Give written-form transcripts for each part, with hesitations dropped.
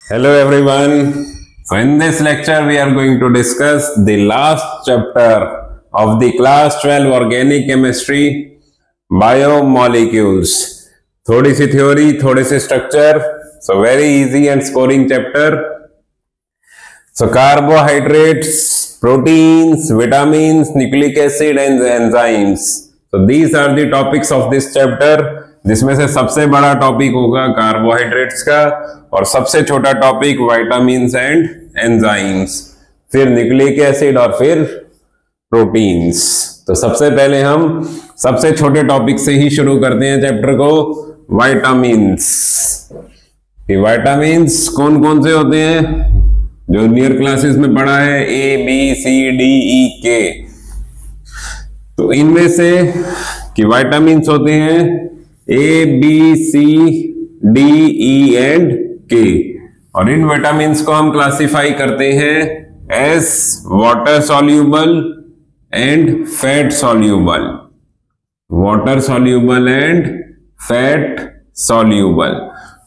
Hello everyone. So in this lecture we are going to discuss the last chapter of the class 12 organic chemistry, biomolecules. थोड़ी सी theory, थोड़े से structure. So very easy and scoring chapter. So carbohydrates, proteins, vitamins, nucleic acid and enzymes. So these are the topics of this chapter. जिसमें से सबसे बड़ा topic होगा carbohydrates का और सबसे छोटा टॉपिक विटामिन्स एंड एंजाइम्स, फिर न्यूक्लिक एसिड और फिर प्रोटीन्स। तो सबसे पहले हम सबसे छोटे टॉपिक से ही शुरू करते हैं चैप्टर को, विटामिन्स। विटामिन्स कौन कौन से होते हैं? जूनियर क्लासेस में पढ़ा है ए बी सी डी ई के। तो इनमें से कि विटामिन्स होते हैं A B C D E and K, और इन विटामिन्स को हम क्लासिफाई करते हैं as water soluble and fat soluble, water soluble and fat soluble.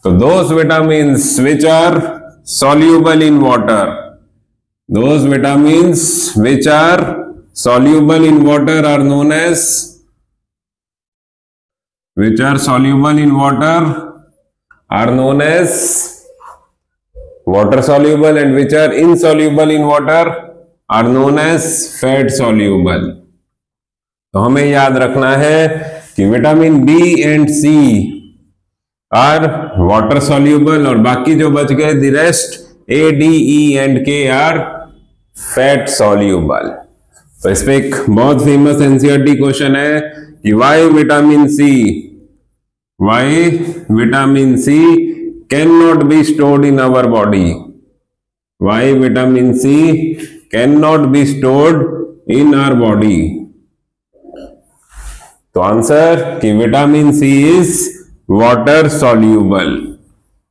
तो those vitamins which are soluble in water, those vitamins which are soluble in water are known as, which are soluble in water are known as water soluble, and which are insoluble in water are known as fat soluble. तो हमें याद रखना है कि vitamin B and C are water soluble और बाकी जो बच गए the rest A D E and K are fat soluble. तो इस पे एक बहुत फेमस एनसीईआरटी क्वेश्चन है कि why vitamin C can not be stored in our body, why vitamin C can not be stored in our body. तो answer कि vitamin C is water soluble.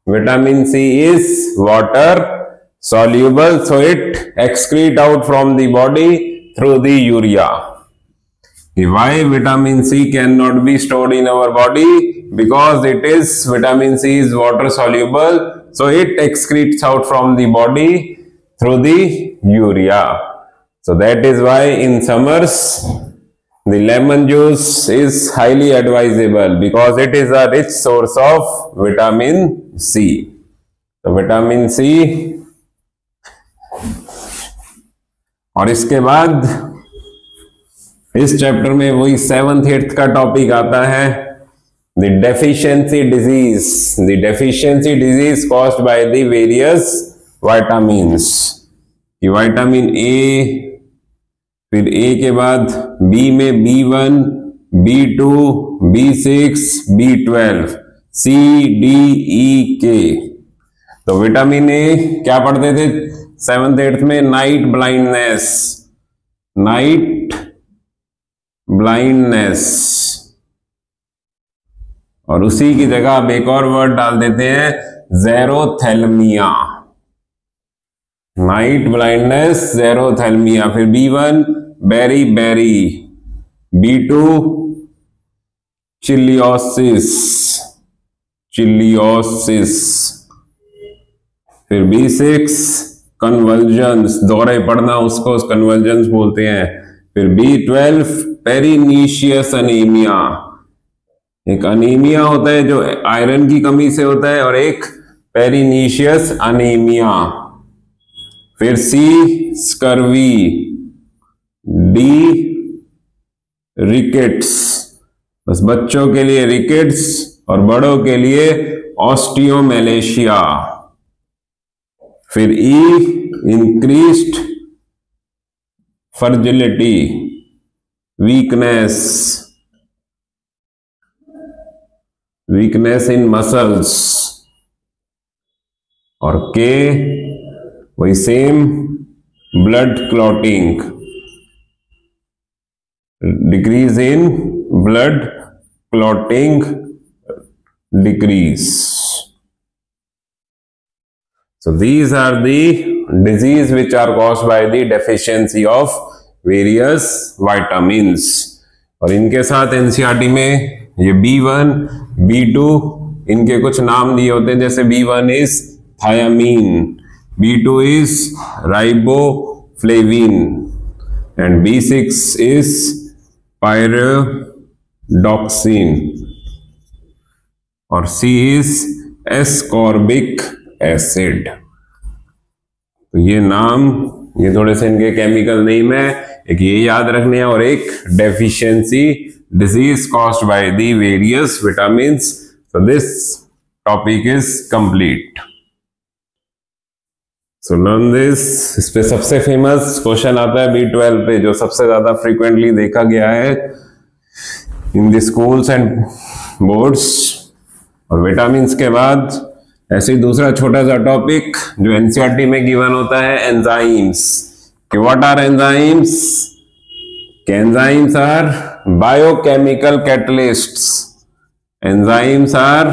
Vitamin C is water soluble, so it excrete out from the body through the urea. Why vitamin C cannot be stored in our body? Because vitamin C is water soluble, so it excretes out from the body through the urea. So that is why in summers the lemon juice is highly advisable because it is a rich source of vitamin C. तो vitamin C, और इसके बाद इस chapter में वही 7th 8th का topic आता है the deficiency disease, the deficiency disease caused by the various vitamins. कि विटामिन ए, फिर ए के बाद बी में B1, B2, B6, B12, C, D, E, K। तो विटामिन ए क्या पढ़ते थे 7th 8th में? नाइट ब्लाइंडनेस, और उसी की जगह आप एक और वर्ड डाल देते हैं ज़ेरोथैल्मिया, नाइट ब्लाइंडनेस ज़ेरोथैल्मिया। फिर B1 बेरी, B2 चिलियोसिस, फिर B6 कन्वल्जन्स, दौरे पड़ना उसको कन्वल्जन्स बोलते हैं। फिर B12 पेरिनीशियस अनीमिया, एक अनीमिया होता है जो आयरन की कमी से होता है और एक पेरिनीशियस अनीमिया। फिर C स्कर्वी, D रिकेट्स, बस बच्चों के लिए रिकेट्स और बड़ों के लिए ऑस्टियोमेलेशिया। फिर E increased fertility, weakness in muscles, और K वही same blood clotting, decrease in blood clotting decrease. So these are the disease which are caused by the deficiency of various vitamins। और इनके साथ एनसीईआरटी में ये B1, B2 इनके कुछ नाम दिए होते हैं, जैसे B1 is thiamine, B2 is riboflavin, and B6 is pyridoxine, और C is ascorbic acid। तो ये नाम, ये थोड़े से इनके केमिकल नेम है, एक ये याद रखने हैं और एक deficiency disease caused by the various vitamins. So this topic is complete. So learn this. इस पे सबसे फेमस क्वेश्चन आता है B12 पे, जो सबसे ज्यादा फ्रीक्वेंटली देखा गया है in the schools and boards. और विटामिन्स के बाद ऐसे ही दूसरा छोटा सा टॉपिक जो एनसीईआरटी में गिवन होता है, एंजाइम्स। कि what are enzymes? Enzymes are biochemical catalysts. Enzymes are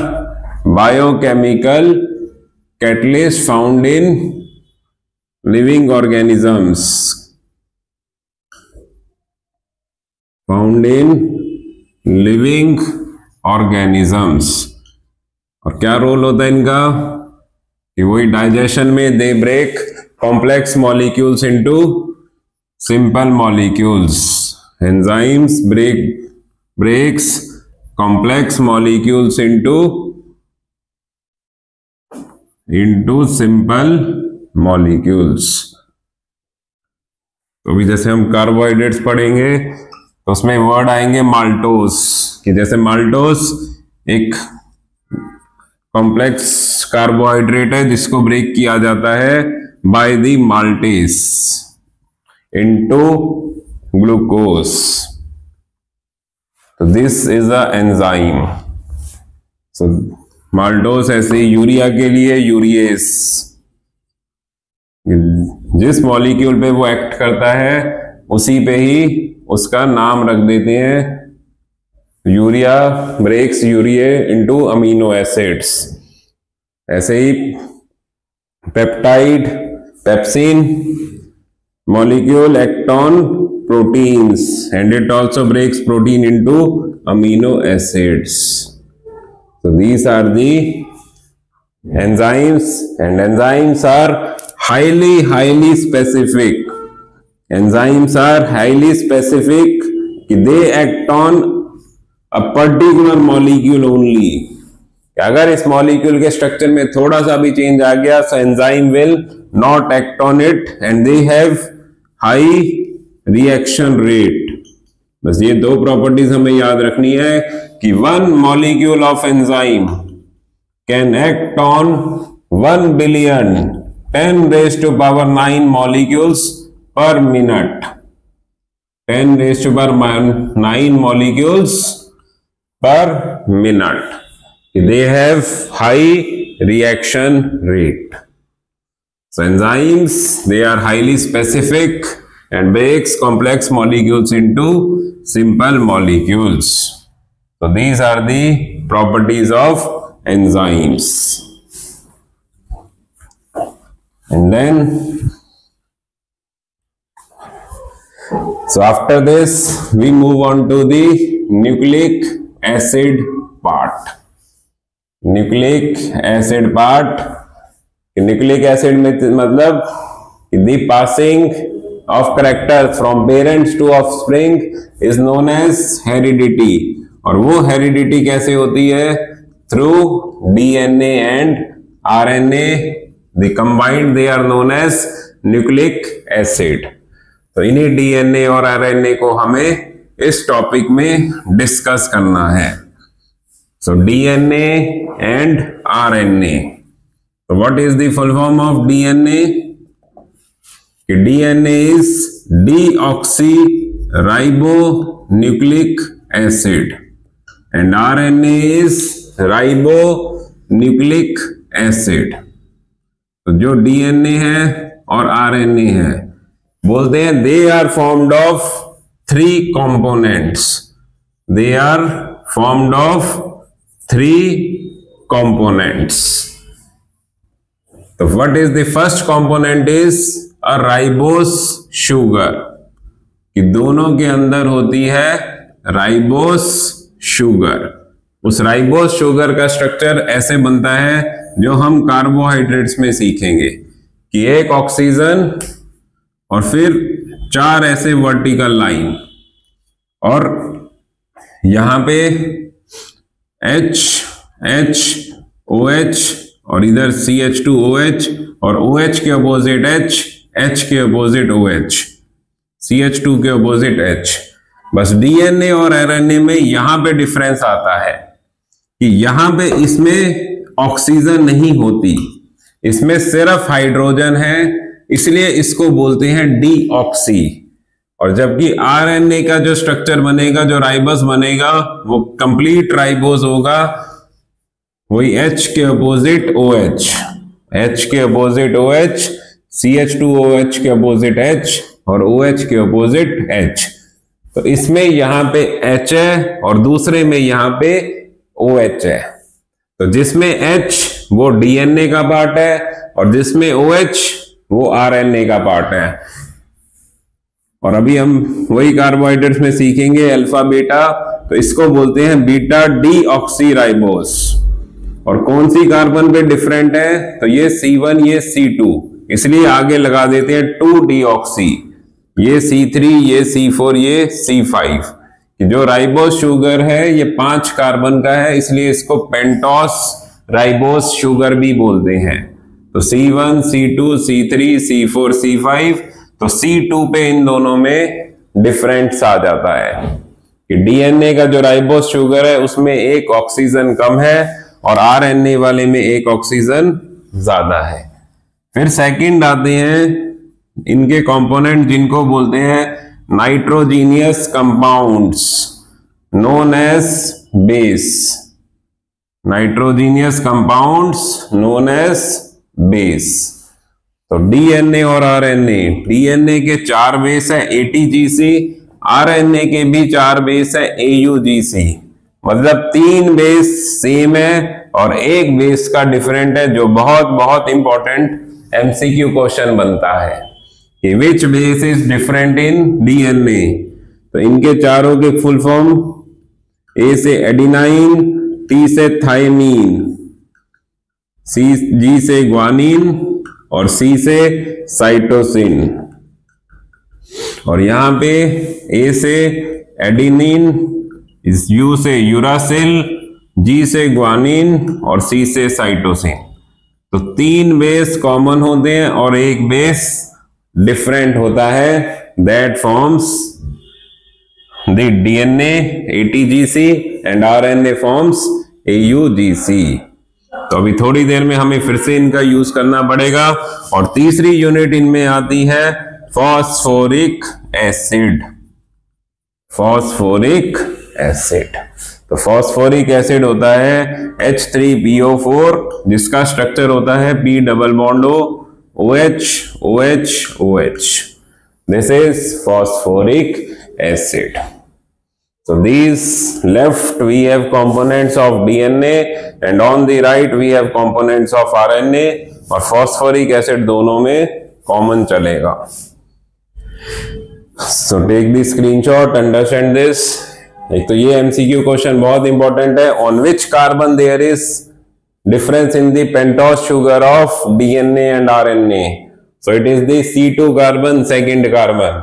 biochemical catalyst found in living organisms. Found in living organisms. और क्या रोल होता है इनका? कि वही डाइजेशन में they break complex molecules into simple molecules. Enzymes breaks complex molecules into simple molecules। तो अभी जैसे हम कार्बोहाइड्रेट्स पढ़ेंगे तो उसमें वर्ड आएंगे माल्टोस। कि जैसे माल्टोस एक कॉम्प्लेक्स कार्बोहाइड्रेट है जिसको ब्रेक किया जाता है by the maltase into glucose. तो this is a enzyme. So maltose ऐसे यूरिया के लिए यूरिएस, जिस मॉलिक्यूल पे वो एक्ट करता है उसी पे ही उसका नाम रख देते हैं। Urea breaks urea into amino acids. ऐसे ही peptide, pepsin molecule act on proteins and it also breaks protein into amino acids. So these are the enzymes, and enzymes are highly specific. Enzymes are highly specific. They act on a particular molecule only. अगर इस molecule के structure में थोड़ा सा भी change आ गया so enzyme will not act on it and they have high reaction rate। बस ये दो प्रॉपर्टीज हमें याद रखनी है कि one molecule of enzyme can act on 1 billion 10⁻⁹ molecules पर मिनट। 10⁻⁹ मॉलिक्यूल्स पर minute. They have high reaction rate. So enzymes, they are highly specific and breaks complex molecules into simple molecules. So these are the properties of enzymes. And then, so after this, we move on to the nucleic acid part। Nucleic acid part. Nucleic acid में मतलब the passing of character from parents to offspring is known as heredity. और वो heredity कैसे होती है? Through DNA and RNA, the combined they are known as nucleic acid. तो इन्हीं DNA और आरएनए को हमें इस टॉपिक में डिस्कस करना है। So DNA and RNA. So what is the full form of DNA? DNA is deoxyribonucleic acid and RNA is ribonucleic acid। तो जो DNA है और RNA है बोलते हैं they are formed of 3 components। They are formed of 3 components। So what is the first component is a ribose sugar। कि दोनों के अंदर होती है राइबोस शुगर। उस राइबोस शुगर का स्ट्रक्चर ऐसे बनता है जो हम कार्बोहाइड्रेट्स में सीखेंगे कि एक ऑक्सीजन और फिर 4 ऐसे वर्टिकल लाइन, और यहां पे H H OH और इधर CH2OH और OH के अपोजिट H के अपोजिट OH, CH2 के अपोजिट H। बस डीएनए और आरएनए में यहां पे डिफरेंस आता है कि यहां पे इसमें ऑक्सीजन नहीं होती, इसमें सिर्फ हाइड्रोजन है, इसलिए इसको बोलते हैं डीऑक्सी। और जबकि आरएनए का जो स्ट्रक्चर बनेगा, जो राइबोस बनेगा, वो कंप्लीट राइबोस होगा, वही H के अपोजिट OH, H के अपोजिट OH, CH2OH के अपोजिट H और OH के अपोजिट H। तो इसमें यहां पे H है और दूसरे में यहां पे OH है। तो जिसमें H वो डीएनए का पार्ट है और जिसमें OH वो आरएनए का पार्ट है। और अभी हम वही कार्बोहाइड्रेट्स में सीखेंगे अल्फा बीटा, तो इसको बोलते हैं बीटा डीऑक्सी राइबोस। और कौन सी कार्बन पे डिफरेंट है, तो ये C1 ये C2, इसलिए आगे लगा देते हैं 2 डीऑक्सी, ये C3 ये C4 ये C5। जो राइबोस शुगर है ये 5 कार्बन का है, इसलिए इसको पेंटोस राइबोस शुगर भी बोलते हैं। तो C1 C2 C3 C4 C5, तो C2 पे इन दोनों में डिफरेंस आ जाता है कि डीएनए का जो राइबोस शुगर है उसमें एक ऑक्सीजन कम है और आरएनए वाले में एक ऑक्सीजन ज्यादा है। फिर सेकंड आते हैं इनके कंपोनेंट जिनको बोलते हैं nitrogenous compounds known as base. Nitrogenous compounds known as base. तो डीएनए और आरएनए, डीएनए के 4 बेस है ATGC, आरएनए के भी 4 बेस है AUGC। मतलब 3 बेस सेम है और एक बेस का डिफरेंट है, जो बहुत बहुत इंपॉर्टेंट MCQ क्वेश्चन बनता है कि which base is different in DNA. तो इनके चारों के फुल फॉर्म A से एडिनाइन, T से थायमीन, G से ग्वानिन और C से साइटोसिन। और यहां पे A से एडिनिन, U से यूरासिल, G से ग्वानिन और C से साइटोसिन। तो 3 बेस कॉमन होते हैं और एक बेस डिफरेंट होता है, that forms the DNA ATGC and RNA forms AUGC। तो अभी थोड़ी देर में हमें फिर से इनका यूज करना पड़ेगा। और तीसरी यूनिट इनमें आती है फॉस्फोरिक एसिड। फॉस्फोरिक एसिड, तो फॉस्फोरिक एसिड होता है H3PO4, जिसका स्ट्रक्चर होता है P double bond OH OH OH। This is phosphoric acid. So these left we have components of DNA and on the right we have components of RNA, और phosphoric acid दोनों में common चलेगा। So take the screenshot, understand this। एक तो ये MCQ question बहुत important है, on which carbon there is difference in the pentose sugar of DNA and RNA। So it is the C2 carbon, second carbon।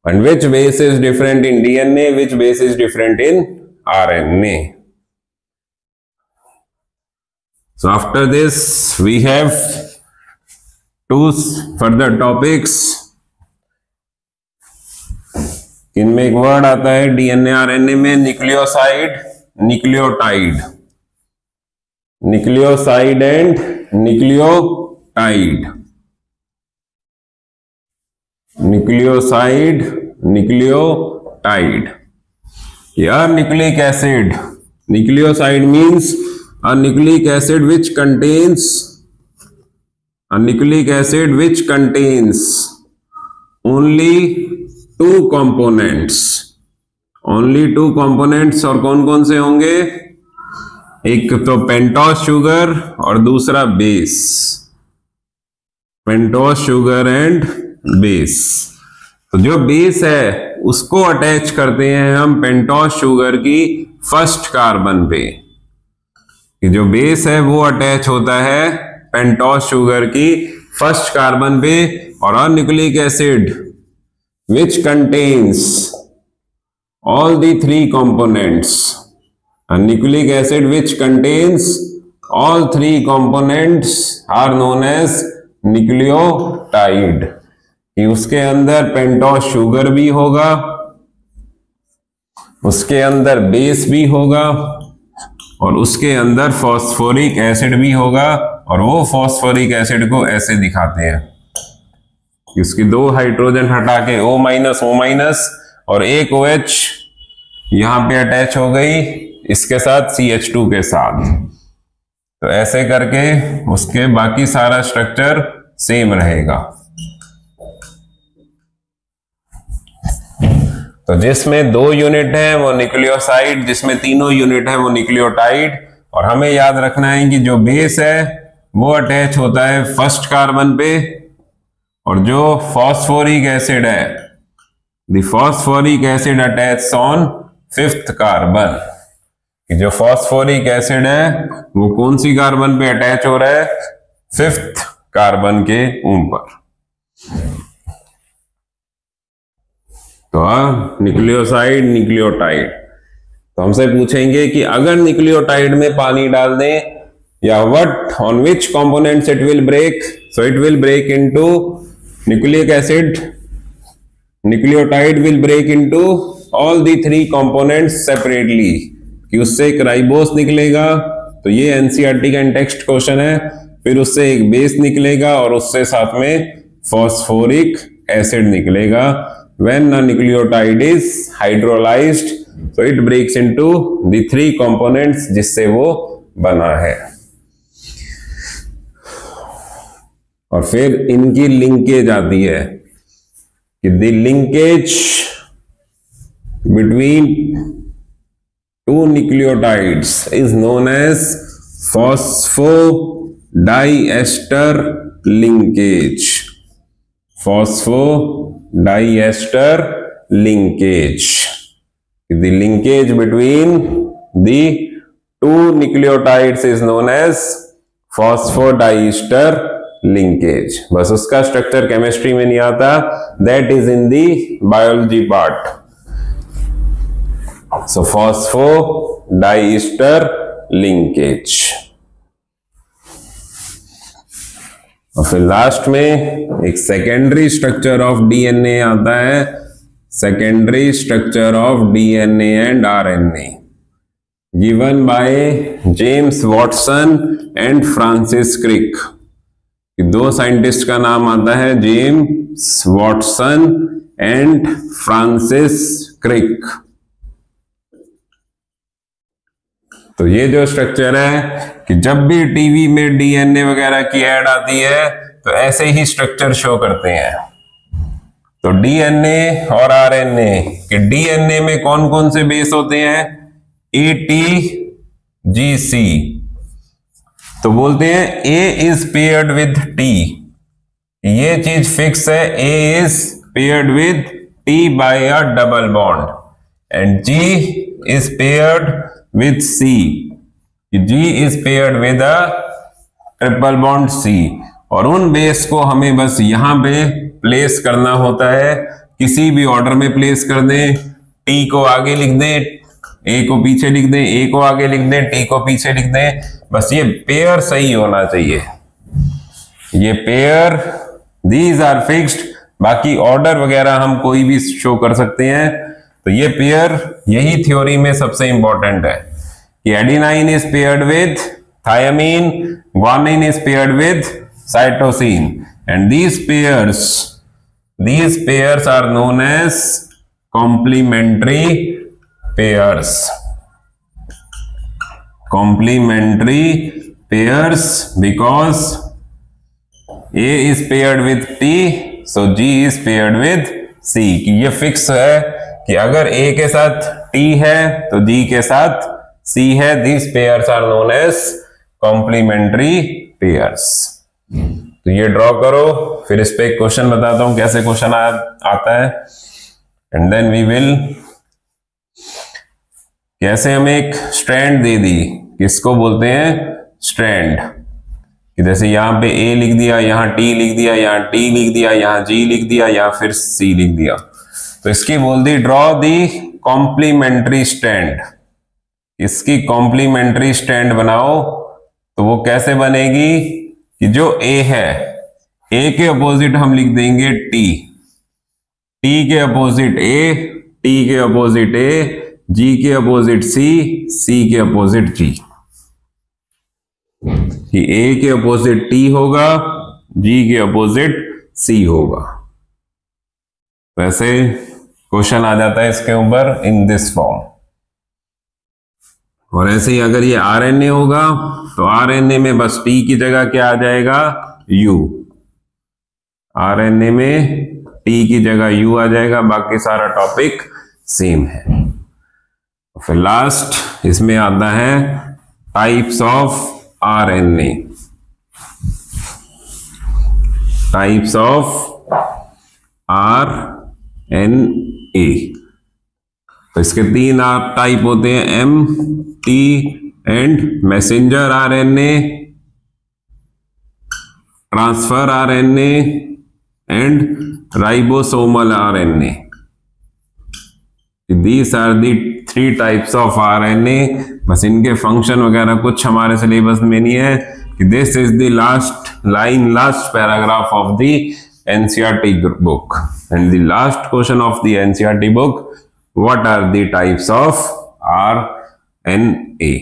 And which base is different in DNA, which base is different in RNA। So after this we have 2 further topics। इनमें एक word आता है DNA RNA में, nucleoside nucleotide. Nucleoside and nucleotide. Nucleoside nucleotide या nucleic acid. Nucleoside means a nucleic acid which contains only 2 components। only 2 components, और कौन कौन से होंगे, एक तो पेंटोस शुगर और दूसरा base. Pentose sugar and base. तो जो बेस है उसको अटैच करते हैं हम पेंटोस शुगर की फर्स्ट कार्बन पे। कि जो बेस है वो अटैच होता है पेंटोस शुगर की फर्स्ट कार्बन पे, और a nucleic acid which contains all the three components, a nucleic acid which contains all three components are known as nucleotide, कि उसके अंदर पेंटोस शुगर भी होगा, उसके अंदर बेस भी होगा, और उसके अंदर फॉस्फोरिक एसिड भी होगा। और वो फॉस्फोरिक एसिड को ऐसे दिखाते हैं, इसकी दो हाइड्रोजन हटा के O- और एक OH यहां पे अटैच हो गई इसके साथ CH2 के साथ। तो ऐसे करके उसके बाकी सारा स्ट्रक्चर सेम रहेगा। तो जिसमें 2 यूनिट है वो न्यूक्लियोसाइड, जिसमें 3 यूनिट है वो न्यूक्लियोटाइड। और हमें याद रखना है कि जो बेस है वो अटैच होता है फर्स्ट कार्बन पे, और जो फॉस्फोरिक एसिड है, the phosphoric acid attach on 5th carbon. जो फॉस्फोरिक एसिड है वो कौन सी कार्बन पे अटैच हो रहा है? 5th कार्बन के ऊपर। तो न्यूक्लियोसाइड, न्यूक्लियोटाइड। तो हमसे पूछेंगे कि अगर न्यूक्लियोटाइड में पानी डाल दें, या what on which components it will break? So it will break into nucleic acid, nucleotide will break into all the 3 components separately, कि उससे एक राइबोस निकलेगा, तो ये एनसीईआरटी का टेक्स्ट क्वेश्चन है। फिर उससे एक बेस निकलेगा और उससे साथ में फॉस्फोरिक एसिड निकलेगा। When a nucleotide is hydrolyzed, so it breaks into the 3 components जिससे वो बना है। और फिर इनकी लिंकेज आती है कि the linkage between 2 nucleotides is known as phosphodiester linkage. Phosphodiester linkage, the linkage between the 2 nucleotides is known as phosphodiester linkage. बस उसका स्ट्रक्चर केमिस्ट्री में नहीं आता, that is in the biology part. So phosphodiester linkage. और फिर last में एक secondary structure of DNA आता है, secondary structure of DNA and RNA, given by James Watson and Francis Crick. 2 scientist का नाम आता है, James Watson and Francis Crick. तो ये जो स्ट्रक्चर है कि जब भी टीवी में डीएनए वगैरह की एड आती है तो ऐसे ही स्ट्रक्चर शो करते हैं। तो डीएनए और आरएनए, कि डीएनए में कौन कौन से बेस होते हैं? ATGC। तो बोलते हैं A is paired with T, ये चीज फिक्स है, A is paired with T by a double bond, and G is paired with C, G is paired with a triple bond C। और उन बेस को हमें बस यहां पे प्लेस करना होता है, किसी भी ऑर्डर में प्लेस कर दें, T को आगे लिख दें, A को पीछे लिख दें, A को आगे लिख दें, T को पीछे लिख दें, बस ये पेयर सही होना चाहिए। ये पेयर, दीज आर फिक्स्ड, बाकी ऑर्डर वगैरह हम कोई भी शो कर सकते हैं। तो ये पेयर, यही थ्योरी में सबसे इंपॉर्टेंट है कि adenine is paired with thymine, guanine is paired with cytosine, and these pairs are known as complementary pairs. Complementary pairs because A is paired with T, so G is paired with C. कि ये fix है कि अगर A के साथ T है तो G के साथ C है। These pairs are known as complementary pairs. तो ये ड्रॉ करो, फिर इस पे एक क्वेश्चन बताता हूं कैसे क्वेश्चन आता है, एंड देन वी विल, कैसे हमें एक स्ट्रैंड दे दी किसको बोलते हैं? स्ट्रैंड। जैसे यहां पे ए लिख दिया, यहां टी लिख दिया, यहां टी लिख दिया, यहां जी लिख दिया, या फिर सी लिख दिया। तो इसकी बोल दी ड्रॉ दी कॉम्प्लीमेंट्री स्ट्रैंड। इसकी कॉम्प्लीमेंट्री स्ट्रैंड बनाओ। तो वो कैसे बनेगी कि जो ए है, ए के अपोजिट हम लिख देंगे टी, टी के अपोजिट ए, टी के अपोजिट ए, जी के अपोजिट सी, सी के अपोजिट जी। कि ए के अपोजिट टी होगा, जी के अपोजिट सी होगा। वैसे क्वेश्चन आ जाता है इसके ऊपर इन दिस फॉर्म। और ऐसे ही अगर ये आरएनए होगा तो आरएनए में बस टी की जगह क्या आ जाएगा? यू। आरएनए में टी की जगह यू आ जाएगा, बाकी सारा टॉपिक सेम है। फिर लास्ट इसमें आता है types of RNA. Types of RNA. तो इसके 3 टाइप होते हैं, M, T and messenger RNA, transfer RNA and ribosomal RNA. These are the 3 types of RNA। बस इनके फंक्शन वगैरह कुछ हमारे सिलेबस में नहीं है। This is the last line, last paragraph of the NCERT book and the last question of the NCERT book, what are the types of RNA।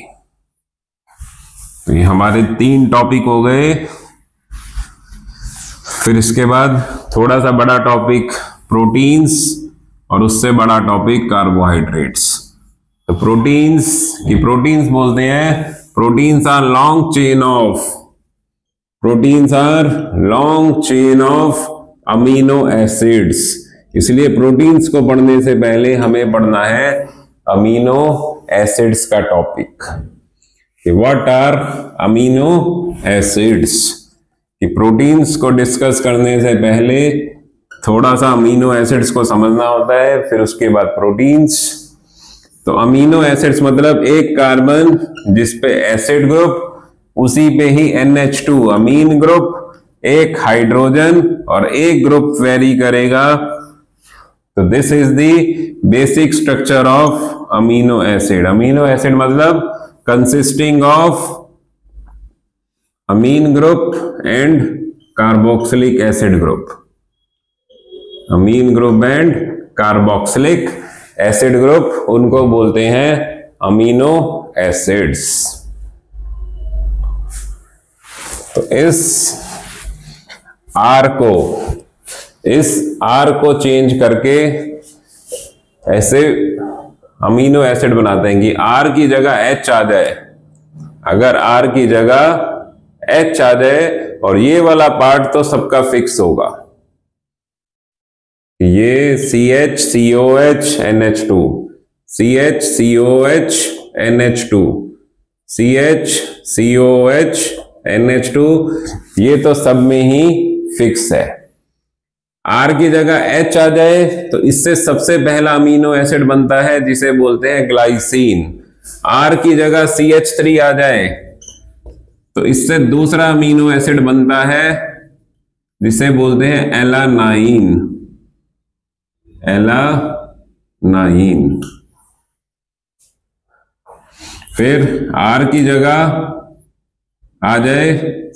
तो ये हमारे 3 टॉपिक हो गए। फिर इसके बाद थोड़ा सा बड़ा टॉपिक प्रोटीन्स और उससे बड़ा टॉपिक कार्बोहाइड्रेट्स। तो प्रोटीन्स बोलते हैं, proteins are long chain of amino acids. इसलिए प्रोटीन्स को पढ़ने से पहले हमें पढ़ना है अमीनो एसिड्स का topic. What are amino acids. Proteins को डिस्कस करने से पहले थोड़ा सा अमीनो एसिड्स को समझना होता है, फिर उसके बाद प्रोटीन्स। तो अमीनो एसिड्स मतलब एक कार्बन जिस पे एसिड ग्रुप, उसी पे ही NH2 अमीन ग्रुप, एक हाइड्रोजन और एक ग्रुप वेरी करेगा। तो this is the basic structure of amino acid. Amino acid मतलब consisting of amine group and carboxylic acid group. Amine group and carboxylic acid group, उनको बोलते हैं अमीनो एसिड्स। तो इस आर को चेंज करके ऐसे अमीनो एसिड बनाते हैं कि आर की जगह एच आ जाए। अगर आर की जगह एच आ जाए और ये वाला पार्ट तो सबका फिक्स होगा, ये CH NH2, CH NH2, CH NH2, ये तो सब में ही फिक्स है। आर की जगह एच आ जाए तो इससे सबसे पहला अमीनो एसिड बनता है जिसे बोलते हैं ग्लाइसिन। आर की जगह CH3 आ जाए तो इससे दूसरा अमीनो एसिड बनता है जिसे बोलते हैं एलानाइन। फिर आर की जगह आ जाए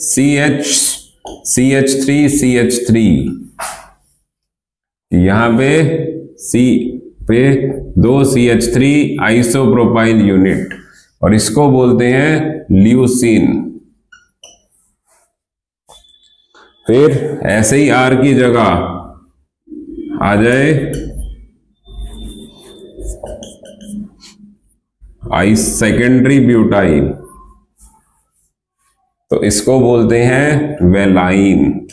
CH3, यहां पे C पे 2 CH3 आइसोप्रोपाइल यूनिट, और इसको बोलते हैं ल्यूसीन। फिर ऐसे ही आर की जगह आ जाए सेकेंडरी ब्यूटाइल, तो इसको बोलते हैं वेलाइन।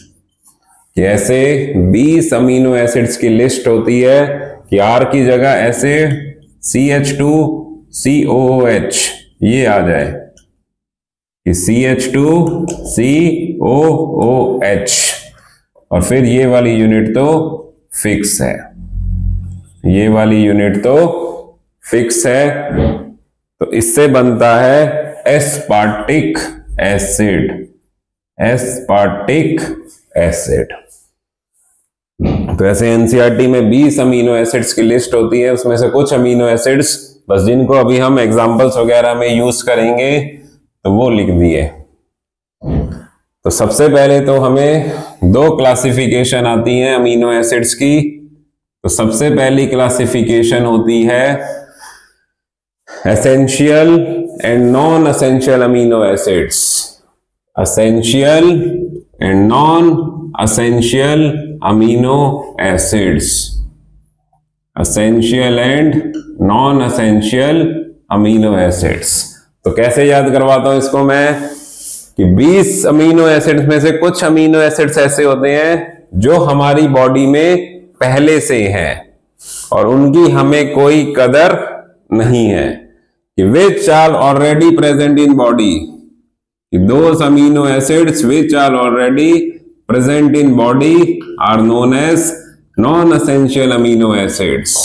ऐसे 20 अमीनो एसिड्स की लिस्ट होती है कि आर की जगह ऐसे CH2COOH ये आ जाए कि CH2COOH, और फिर ये वाली यूनिट तो फिक्स है, ये वाली यूनिट तो फिक्स है। तो इससे बनता है एस्पार्टिक एसिड, एस्पार्टिक एसिड। तो ऐसे एनसीईआरटी में 20 अमीनो एसिड्स की लिस्ट होती है, उसमें से कुछ अमीनो एसिड्स बस जिनको अभी हम एग्जांपल्स वगैरह में यूज करेंगे तो वो लिख दिए। तो सबसे पहले तो हमें दो क्लासिफिकेशन आती हैं अमीनो एसिड्स की। तो सबसे पहली क्लासिफिकेशन होती है essential and non essential amino acids, essential and non essential amino acids, essential and non essential amino acids. तो कैसे याद करवाता हूं इसको मैं कि 20 अमीनो एसिड्स में से कुछ अमीनो एसिड्स ऐसे होते हैं जो हमारी बॉडी में पहले से हैं और उनकी हमें कोई कदर नहीं है, कि which are already present in body, those amino acids which are already present in body are known as non-essential amino acids।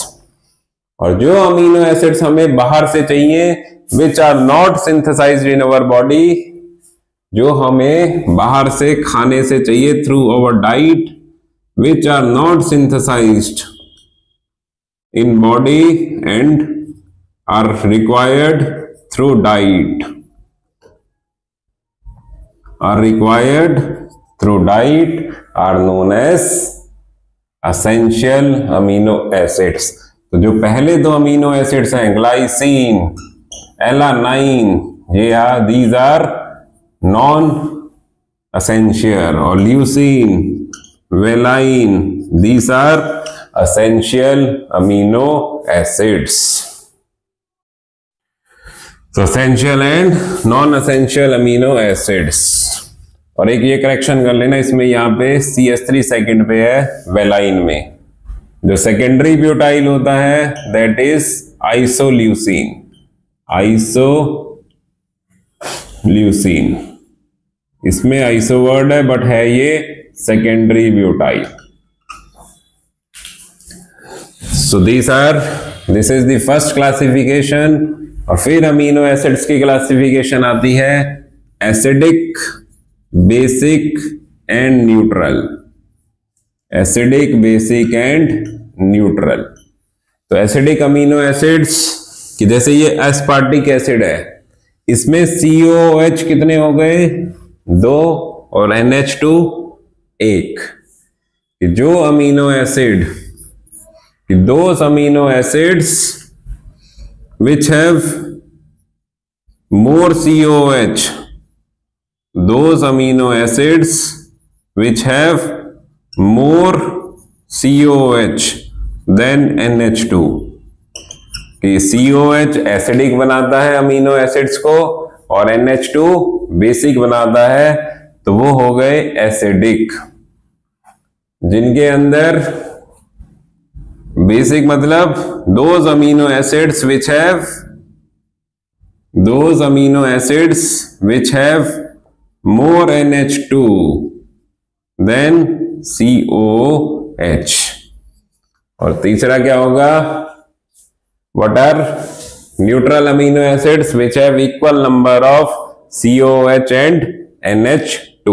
और जो अमीनो एसिड्स हमें बाहर से चाहिए which are not synthesized in our body, जो हमें बाहर से खाने से चाहिए through our diet, which are not synthesized in body and are required through diet, are required through diet are known as essential amino acids। तो जो पहले दो अमीनो एसिड्स हैं glycine, alanine, these are non essential, और leucine, valine, these are essential amino acids। तो essential and non essential amino acids। और एक ये करेक्शन कर लेना, इसमें यहाँ पे CH3 सेकंड पे है वेलाइन में, जो सेकेंडरी ब्यूटाइल होता है दैट इज आइसोल्यूसिन, आइसोल्यूसिन। इसमें आइसो वर्ड है बट है ये secondary butyl. So this is the first classification. और फिर अमीनो एसिड्स की क्लासिफिकेशन आती है acidic, basic and neutral, acidic, basic and neutral. तो एसिडिक अमीनो एसिड्स कि जैसे ये एस्पार्टिक एसिड है, इसमें COOH कितने हो गए? 2 और NH2 1। जो amino acid, those amino acids which have more COOH, those amino acids which have more COOH than NH2, कि COOH एसिडिक बनाता है अमीनो एसिड्स को और NH2 बेसिक बनाता है, तो वो हो गए एसिडिक। जिनके अंदर बेसिक मतलब those amino acids which have more NH2 than COOH। और तीसरा क्या होगा? What are neutral amino acids which have equal number of COOH and NH2।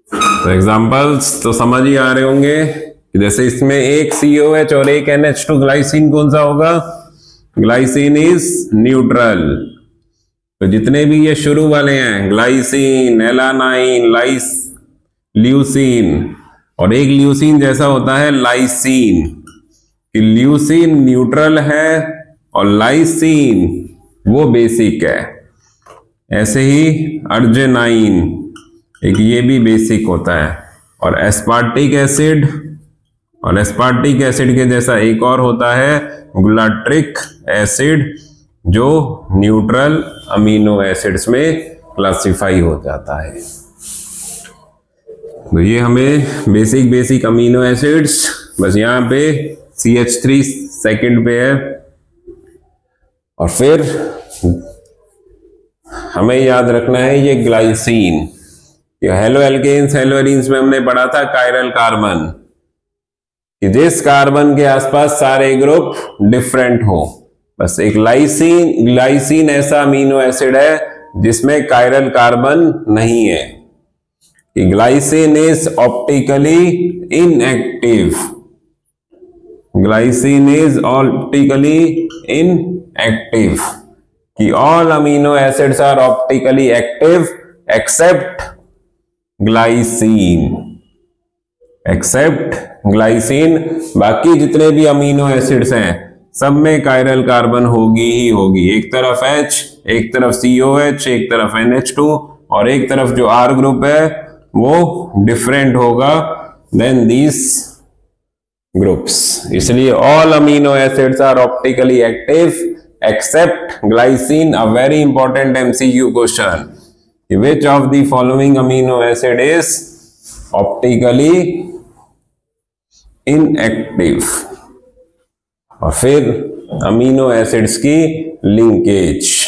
तो एग्जांपल्स तो समझ ही आ रहे होंगे, जैसे इसमें एक COH और एक NH2, ग्लाइसिन कौन सा होगा? Glycine is neutral. तो जितने भी ये शुरू वाले हैं ग्लाइसिन, एलानाइन, ल्यूसीन, और एक ल्यूसीन जैसा होता है लाइसीन, कि ल्यूसीन न्यूट्रल है और लाइसीन वो बेसिक है। ऐसे ही अर्जिनाइन, एक ये भी बेसिक होता है। और एस्पार्टिक एसिड, और एस्पार्टिक एसिड के जैसा एक और होता है ग्लूटारिक एसिड, जो न्यूट्रल अमीनो एसिड्स में क्लासिफाई हो जाता है। तो ये हमें बेसिक अमीनो एसिड्स, बस यहाँ पे CH3 सेकंड पे है। और फिर हमें याद रखना है ये ग्लाइसिन, ये हेलो एल्केन्स, हेलो एरीन्स में हमने पढ़ा था कायरल कार्बन, कि जिस कार्बन के आसपास सारे ग्रुप डिफरेंट हो, बस एक ग्लाइसिन ऐसा अमीनो एसिड है जिसमें कायरल कार्बन नहीं है। Glycine is optically inactive. Glycine is optically inactive कि all amino acids are optically active except glycine. बाकी जितने भी अमीनो एसिड्स हैं सब में कायरल कार्बन होगी ही होगी। एक तरफ H, एक तरफ COH, एक तरफ NH2 और एक तरफ जो R ग्रुप है वो डिफरेंट होगा देन दीज ग्रुप्स। इसलिए all amino acids are optically active except glycine. A very important MCQ question, which of the following amino acid is optically inactive। और फिर अमीनो एसिड्स की लिंकेज।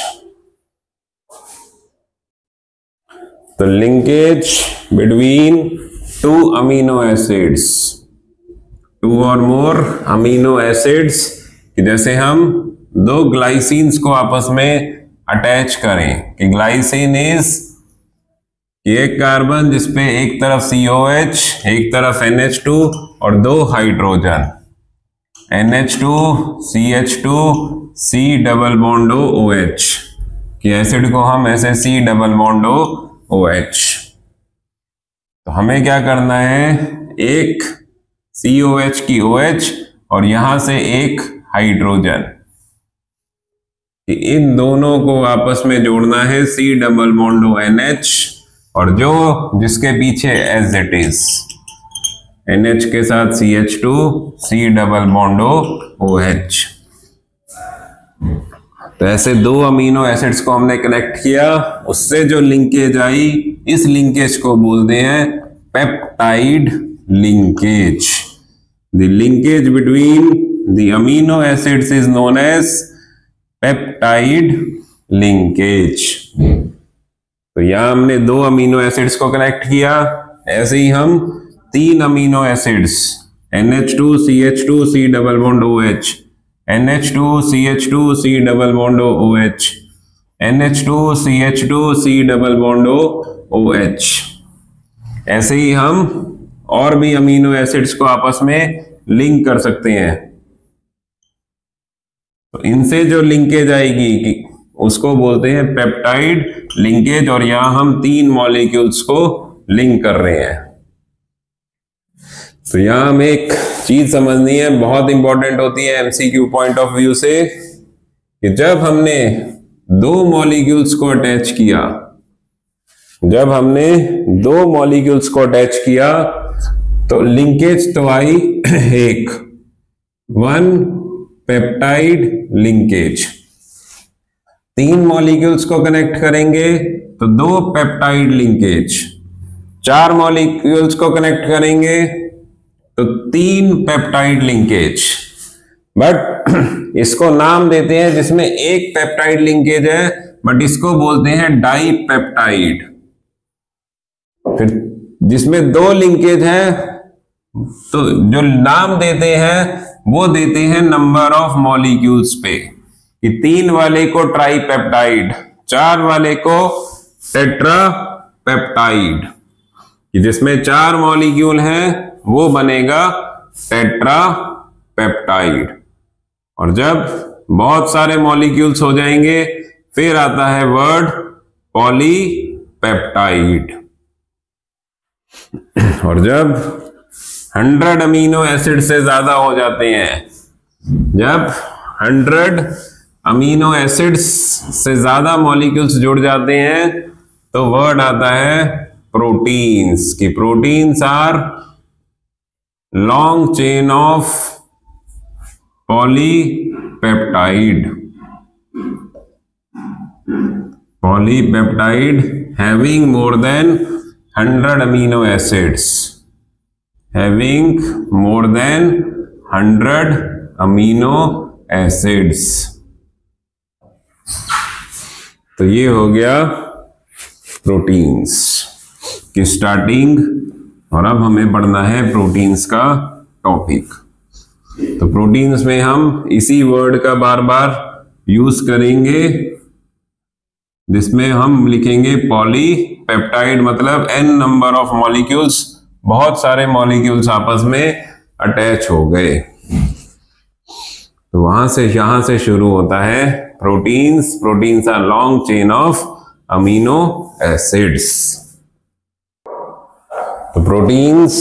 तो linkage between two amino acids, two और more amino acids, जैसे हम दो ग्लाइसिन्स को आपस में अटैच करें कि ग्लाइसिन इज एक कार्बन जिसपे एक तरफ COH, एक तरफ NH2 और दो hydrogen NH2 CH2 C double bond OH कि एसिड को हम ऐसे C डबल बॉन्ड OH। तो हमें क्या करना है, एक COH की OH और यहां से एक हाइड्रोजन, कि इन दोनों को आपस में जोड़ना है C डबल बॉन्ड NH और जो जिसके पीछे एज इट इज NH के साथ CH2 C double bond OH। तो ऐसे दो अमीनो एसिड्स को हमने कनेक्ट किया, उससे जो लिंकेज आई इस लिंकेज को बोलते हैं peptide linkage. The linkage between the amino acids is known as peptide linkage. तो यहां हमने दो अमीनो एसिड्स को कनेक्ट किया, ऐसे ही हम तीन amino acids NH2 CH2 C double bond OH, NH2 CH2 C double bond OH, NH2 CH2 C double bond OH, ऐसे ही हम और भी अमीनो एसिड्स को आपस में लिंक कर सकते हैं। तो इनसे जो लिंकेज आएगी उसको बोलते हैं पेप्टाइड लिंकेज, और यहां हम तीन मॉलिक्यूल्स को लिंक कर रहे हैं। तो यहां हमें एक चीज समझनी है, बहुत इंपॉर्टेंट होती है MCQ पॉइंट ऑफ व्यू से, कि जब हमने दो मॉलिक्यूल्स को अटैच किया, जब हमने दो मॉलिक्यूल्स को अटैच किया तो लिंकेज तो आई एक, वन पेप्टाइड लिंकेज। तीन मॉलिक्यूल्स को कनेक्ट करेंगे तो दो पेप्टाइड लिंकेज, चार मॉलिक्यूल्स को कनेक्ट करेंगे तो तीन पेप्टाइड लिंकेज। बट इसको नाम देते हैं, जिसमें एक पेप्टाइड लिंकेज है बट इसको बोलते हैं डाइपेप्टाइड। फिर जिसमें दो लिंकेज है तो जो नाम देते हैं वो देते हैं नंबर ऑफ मॉलिक्यूल्स पे, कि तीन वाले को ट्राइपेप्टाइड, चार वाले को टेट्रापेप्टाइड, कि जिसमें चार मॉलिक्यूल हैं वो बनेगा टेट्रापेप्टाइड। और जब बहुत सारे मॉलिक्यूल्स हो जाएंगे फिर आता है वर्ड पॉलीपेप्टाइड। और जब 100 अमीनो एसिड से ज्यादा हो जाते हैं, जब 100 अमीनो एसिड्स से ज्यादा मॉलिक्यूल्स जुड़ जाते हैं तो वर्ड आता है प्रोटीन्स, कि proteins are long chain of polypeptide, polypeptide having more than 100 amino acids, having more than 100 amino acids. तो ये हो गया प्रोटीन्स की स्टार्टिंग, और अब हमें पढ़ना है प्रोटीन्स का टॉपिक। तो प्रोटीन्स में हम इसी वर्ड का बार बार यूज करेंगे जिसमें हम लिखेंगे पॉलीपेप्टाइड, मतलब n नंबर ऑफ मॉलिक्यूल्स, बहुत सारे मॉलिक्यूल्स आपस में अटैच हो गए। तो वहां से यहां से शुरू होता है proteins. Proteins are long chain of amino acids. तो प्रोटीन्स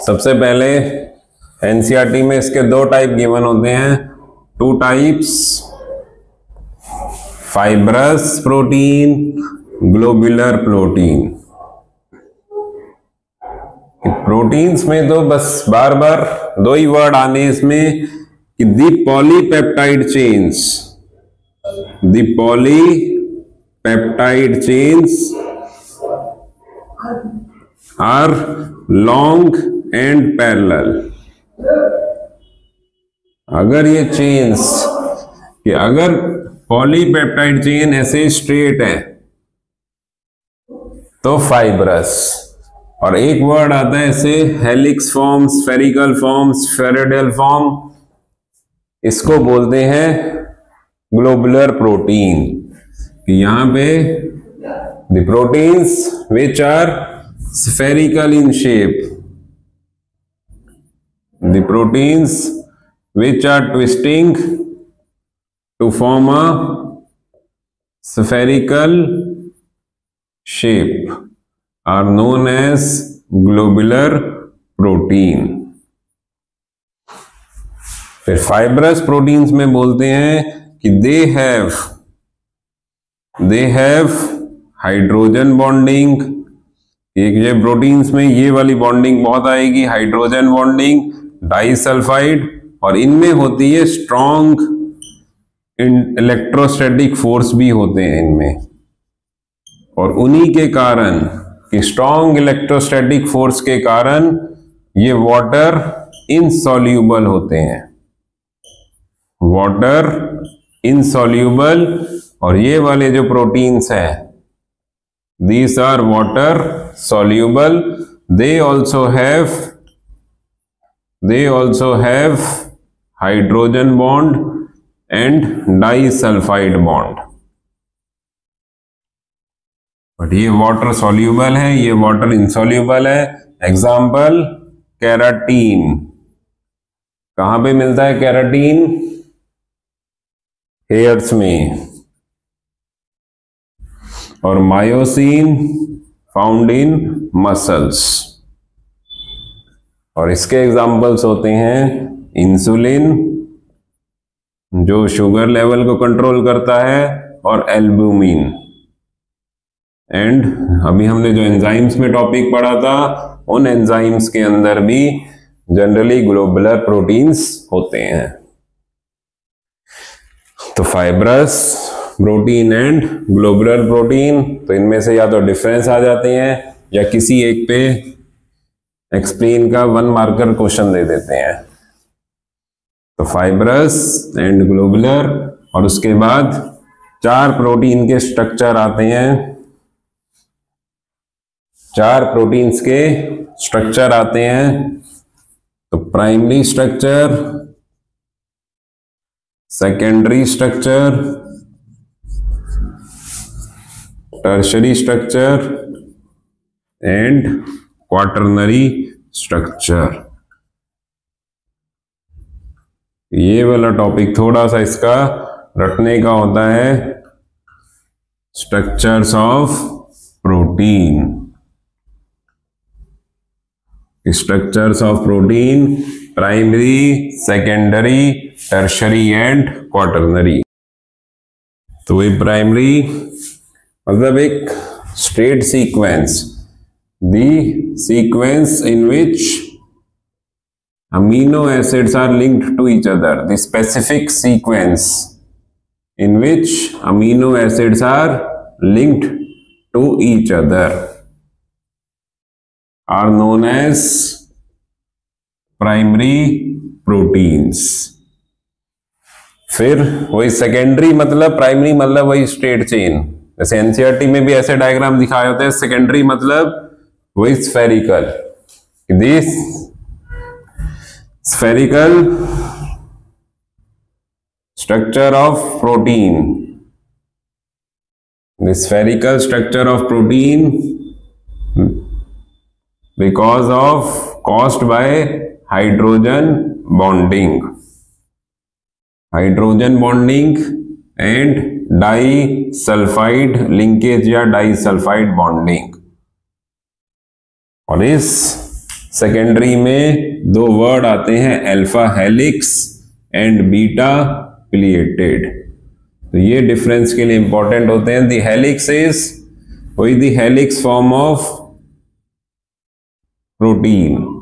सबसे पहले एनसीईआरटी में इसके दो टाइप गिवन होते हैं, two types, fibrous protein, globular protein. Proteins में तो बस बार बार दो ही वर्ड आने इसमें कि the polypeptide chains, the polypeptide chains are long and parallel. अगर ये चेन्स, कि अगर पॉलीपेप्टाइड चेन ऐसे स्ट्रेट है तो फाइब्रस, और एक वर्ड आता है ऐसे helix form, spherical form, spheroidal form, इसको बोलते हैं ग्लोबुलर प्रोटीन। यहां पे the proteins which are spherical in shape, the proteins which are twisting to form a spherical shape are known as globular protein। फिर fibrous proteins में बोलते हैं कि they have हाइड्रोजन बॉन्डिंग। एक ये प्रोटीन्स में ये वाली बॉन्डिंग बहुत आएगी, हाइड्रोजन बॉन्डिंग, डाइसल्फाइड, और इनमें होती है स्ट्रॉन्ग इलेक्ट्रोस्टैटिक फोर्स भी होते हैं इनमें, और उन्हीं के कारण कि स्ट्रॉन्ग इलेक्ट्रोस्टैटिक फोर्स के कारण ये वाटर इनसॉल्यूबल होते हैं, वाटर इनसॉल्यूबल। और ये वाले जो प्रोटीन्स हैं, these are water soluble, they also have hydrogen bond and disulfide bond, but ये वाटर soluble है, ये वाटर insoluble है। एग्जाम्पल केराटीन, कहां पे मिलता है केराटीन? हेयर्स में। और मायोसिन फाउंड इन मसल्स। और इसके एग्जाम्पल्स होते हैं इंसुलिन, जो शुगर लेवल को कंट्रोल करता है, और एल्बुमिन। एंड अभी हमने जो एंजाइम्स में टॉपिक पढ़ा था, उन एंजाइम्स के अंदर भी जनरली ग्लोबुलर प्रोटीन्स होते हैं। तो fibrous protein and globular protein, तो इनमें से या तो डिफरेंस आ जाते हैं या किसी एक पे एक्सप्लेन का 1 मार्कर क्वेश्चन दे देते हैं। तो फाइब्रस एंड ग्लोबुलर, और उसके बाद 4 प्रोटीन के स्ट्रक्चर आते हैं, 4 प्रोटीन्स के स्ट्रक्चर आते हैं। तो primary structure, secondary structure, tertiary structure and quaternary structure. ये वाला टॉपिक थोड़ा सा इसका रटने का होता है, structures of protein. Structures of protein, primary, secondary, tertiary and quaternary. तो ये प्राइमरी मतलब एक straight sequence, the sequence in which amino acids are linked to each other, the specific sequence in which amino acids are linked to each other are known as primary proteins। फिर वही secondary मतलब, primary मतलब वही straight chain, जैसे NCERT में भी ऐसे diagram दिखाए होते हैं। सेकेंडरी मतलब वही spherical, this structure of protein. The spherical structure of protein because of caused by hydrogen bonding. Hydrogen bonding and disulphide linkage या डाइसल्फाइड बॉन्डिंग। और इस सेकेंडरी में दो वर्ड आते हैं alpha helix and beta pleated. तो ये डिफरेंस के लिए इंपॉर्टेंट होते हैं। द हेलिक्स इज वही the helix form of protein.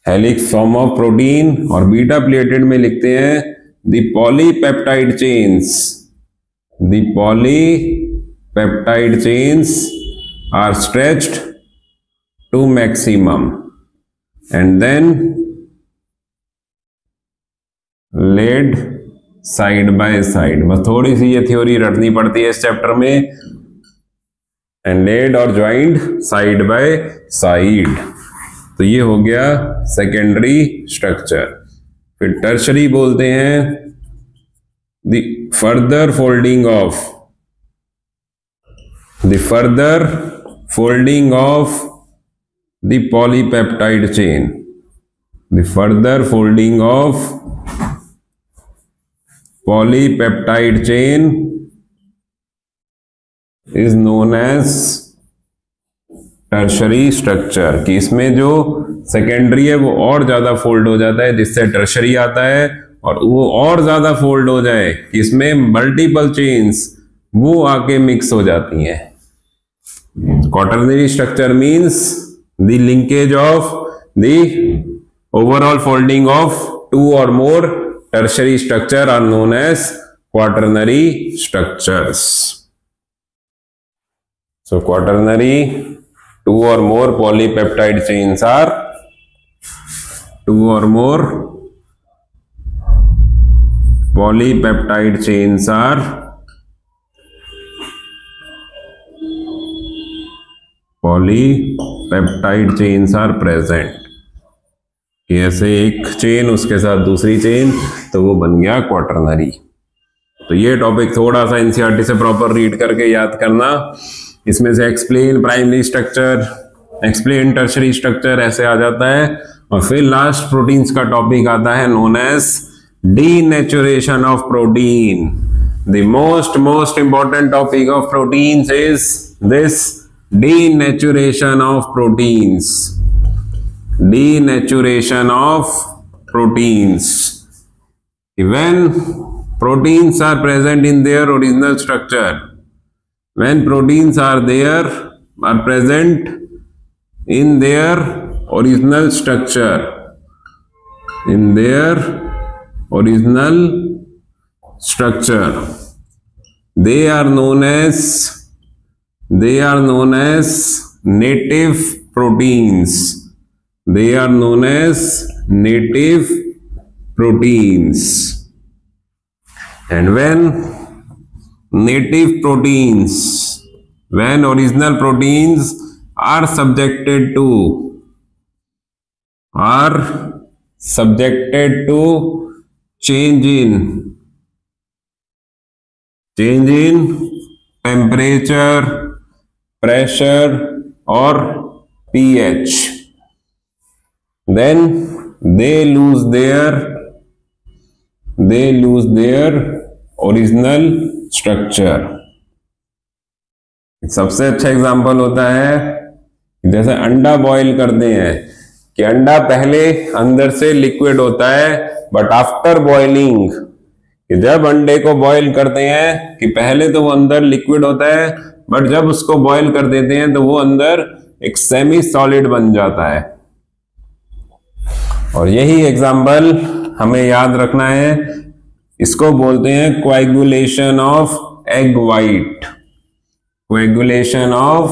Helix form of protein और बीटा प्लेटेड में लिखते हैं the polypeptide chains. The polypeptide chains are stretched to maximum and then laid side by side. बस थोड़ी सी ये थ्योरी रटनी पड़ती है इस चैप्टर में। एंड लेड और ज्वाइंट साइड बाय साइड। तो ये हो गया सेकेंडरी स्ट्रक्चर। फिर टर्शरी बोलते हैं the further folding of the polypeptide chain. The further folding of polypeptide chain is known as tertiary structure. कि इसमें जो सेकेंडरी है वो और ज्यादा फोल्ड हो जाता है जिससे टर्शरी आता है, और वो और ज्यादा फोल्ड हो जाए कि इसमें मल्टीपल चेन्स वो आके मिक्स हो जाती हैं। Quaternary structure means the linkage of the overall folding of two और more tertiary structure are known as quaternary structures. So quaternary two or more polypeptide chains are present। कि ऐसे एक chain उसके साथ दूसरी चेन तो वो बन गया क्वाटरनरी। तो ये टॉपिक थोड़ा सा एनसीईआरटी से प्रॉपर रीड करके याद करना। इसमें से explain primary structure, explain tertiary structure ऐसे आ जाता है। और फिर लास्ट प्रोटीन्स का टॉपिक आता है known as denaturation of protein. The most important topic of proteins is this denaturation of proteins. Denaturation of proteins. When proteins are present in their original structure, when proteins are present in their original structure, they are known as native proteins. They are known as native proteins. And when original proteins are subjected to change in temperature, pressure or pH, then they lose their original structure. सबसे अच्छा example होता है जैसे अंडा boil करते हैं कि अंडा पहले अंदर से लिक्विड होता है, बट आफ्टर बॉइलिंग, जब अंडे को बॉईल करते हैं कि पहले तो वो अंदर लिक्विड होता है, बट जब उसको बॉईल कर देते हैं तो वो अंदर एक सेमी सॉलिड बन जाता है। और यही एग्जाम्पल हमें याद रखना है। इसको बोलते हैं coagulation of egg white. Coagulation of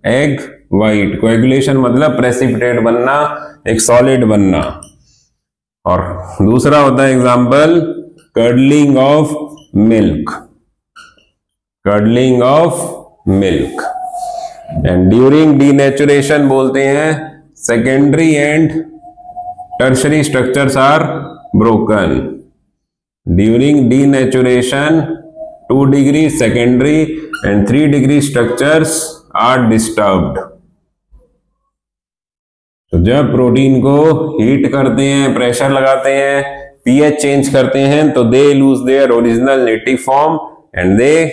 egg white. Coagulation मतलब प्रेसिपिटेट बनना, एक सॉलिड बनना। और दूसरा होता है example curdling of milk. Curdling of milk. And during denaturation बोलते हैं secondary and tertiary structures are broken. During denaturation, 2 degree secondary and 3 degree structures are disturbed. तो जब प्रोटीन को हीट करते हैं, प्रेशर लगाते हैं, पीएच चेंज करते हैं, तो they lose their original native form and they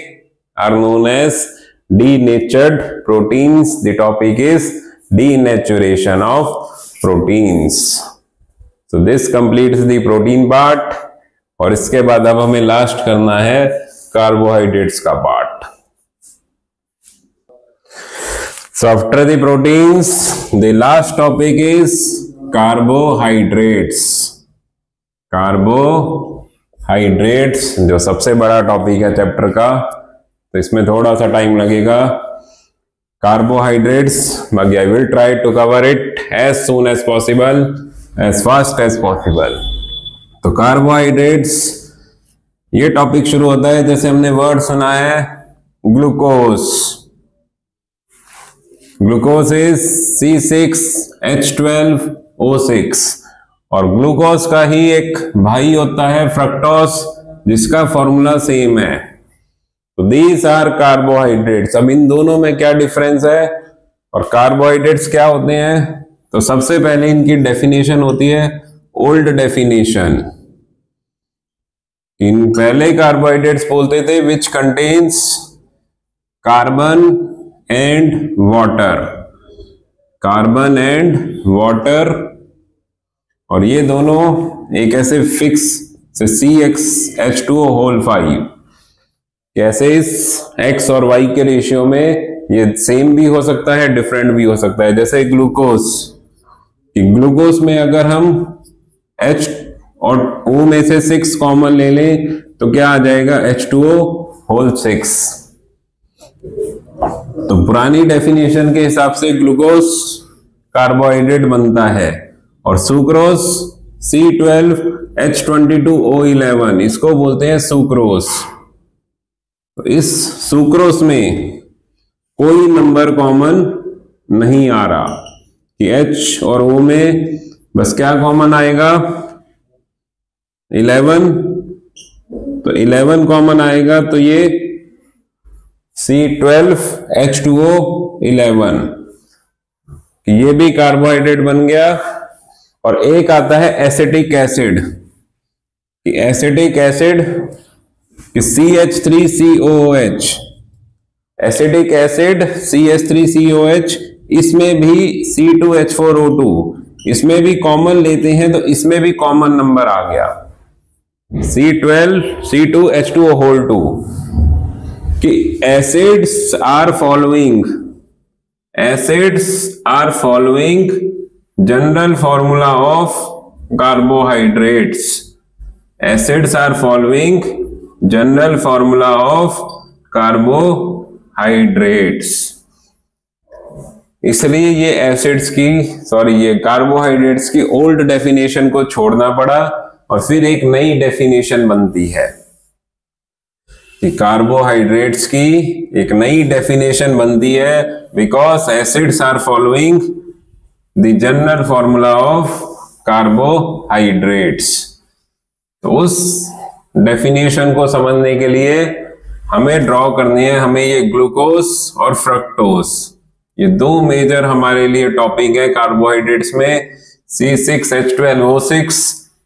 are known as denatured proteins. The topic is denaturation of proteins. So this completes the protein part. और इसके बाद अब हमें लास्ट करना है कार्बोहाइड्रेट्स का part. So after the proteins, the last topic is carbohydrates. Carbohydrates जो सबसे बड़ा टॉपिक है चैप्टर का, तो इसमें थोड़ा सा टाइम लगेगा. कार्बोहाइड्रेट्स, बाकी I will try to cover it as soon as possible, as fast as possible. तो कार्बोहाइड्रेट्स, ये टॉपिक शुरू होता है जैसे हमने वर्ड सुना है ग्लूकोज. ग्लूकोज इज C6H12O6 और ग्लूकोज का ही एक भाई होता है फ्रक्टोज, जिसका फॉर्मूला सेम है. तो दीज आर कार्बोहाइड्रेट्स. अब इन दोनों में क्या डिफरेंस है और कार्बोहाइड्रेट्स क्या होते हैं? तो सबसे पहले इनकी डेफिनेशन होती है ओल्ड डेफिनेशन. इन पहले कार्बोहाइड्रेट्स बोलते थे which contains carbon and water. Carbon and water, और ये दोनों एक ऐसे फिक्स से CxH2O होल 5, कैसे इस X और Y के रेशियो में ये सेम भी हो सकता है, डिफरेंट भी हो सकता है. जैसे ग्लूकोज, ग्लूकोज में अगर हम H और O में से 6 कॉमन ले लें तो क्या आ जाएगा? H2O whole 6. तो पुरानी डेफिनेशन के हिसाब से ग्लूकोज कार्बोहाइड्रेट बनता है. और सुक्रोज C12H22O11, इसको बोलते हैं सुक्रोज. तो इस सुक्रोज में कोई नंबर कॉमन नहीं आ रहा कि H और O में बस क्या कॉमन आएगा? 11. तो 11 कॉमन आएगा, तो ये C12H2O11, ये भी कार्बोहाइड्रेट बन गया. और एक आता है acetic acid. Acetic acid CH3COOH, acetic acid CH3COH, इसमें भी C2H4O2, इसमें भी कॉमन लेते हैं तो इसमें भी कॉमन नंबर आ गया C2H2O होल 2. कि acids are following general formula of carbohydrates. Acids are following general formula of carbohydrates. इसलिए ये ये कार्बोहाइड्रेट्स की ओल्ड डेफिनेशन को छोड़ना पड़ा और फिर एक नई डेफिनेशन बनती है. कि कार्बोहाइड्रेट्स की एक नई डेफिनेशन बनती है because acids are following the general formula of carbohydrates. तो उस डेफिनेशन को समझने के लिए हमें ड्रॉ करनी है, हमें ये ग्लूकोज और फ्रक्टोज, ये दो मेजर हमारे लिए टॉपिक है कार्बोहाइड्रेट्स में. C6H12O6,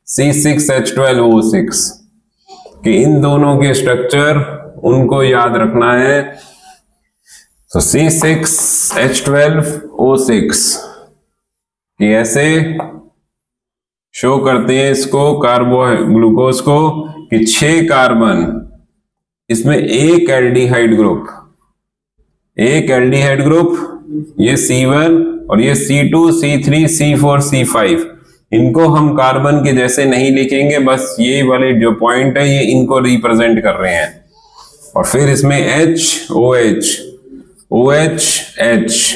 C6H12O6 कि इन दोनों के स्ट्रक्चर उनको याद रखना है. तो C6H12O6 कि ऐसे शो करते हैं इसको ग्लूकोज को कि 6 कार्बन, इसमें एक एल्डिहाइड ग्रुप, ये C1 और ये C2, C3, C4, C5, इनको हम कार्बन के जैसे नहीं लिखेंगे, बस ये वाले जो पॉइंट है ये इनको रिप्रेजेंट कर रहे हैं. और फिर इसमें H, OH, OH, H,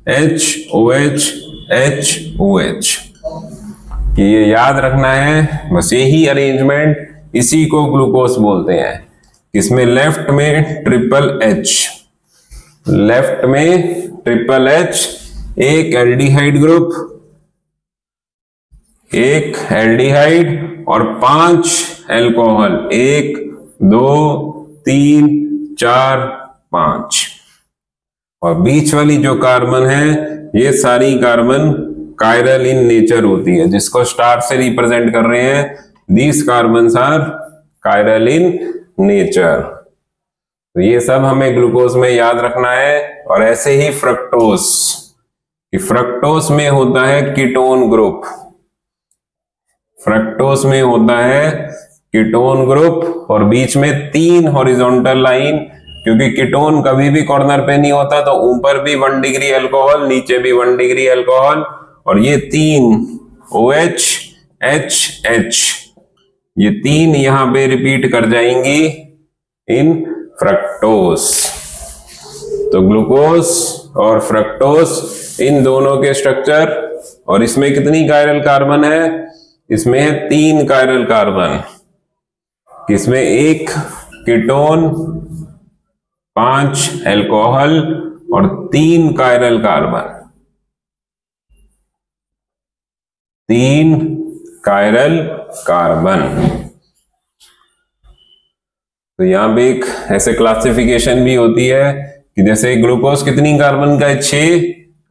H, OH, H, OH, ये याद रखना है. बस यही अरेंजमेंट, इसी को ग्लूकोज बोलते हैं. इसमें लेफ्ट में ट्रिपल H, एक एल्डिहाइड ग्रुप, एक एल्डिहाइड और 5 एल्कोहल, 1 2 3 4 5। और बीच वाली जो कार्बन है ये सारी कार्बन कायरल इन नेचर होती है, जिसको स्टार से रिप्रेजेंट कर रहे हैं। These carbons are chiral in nature. तो ये सब हमें ग्लूकोज में याद रखना है। और ऐसे ही फ्रक्टोज, फ्रक्टोज में होता है कीटोन ग्रुप, फ्रक्टोज में होता है कीटोन ग्रुप और बीच में 3 हॉरिजॉन्टल लाइन, क्योंकि कीटोन कभी भी कॉर्नर पे नहीं होता, तो ऊपर भी 1 डिग्री अल्कोहल, नीचे भी 1 डिग्री अल्कोहल, और ये 3 OH HH, ये 3 यहां पे रिपीट कर जाएंगी इन फ्रक्टोज। तो ग्लूकोज और फ्रक्टोज इन दोनों के स्ट्रक्चर, और इसमें कितनी कायरल कार्बन है? इसमें है 3 कायरल कार्बन, इसमें 1 कीटोन, 5 एल्कोहल और 3 कायरल कार्बन, 3 कायरल कार्बन। तो यहां पे एक ऐसे क्लासिफिकेशन भी होती है कि जैसे ग्लूकोज कितनी कार्बन का है? 6,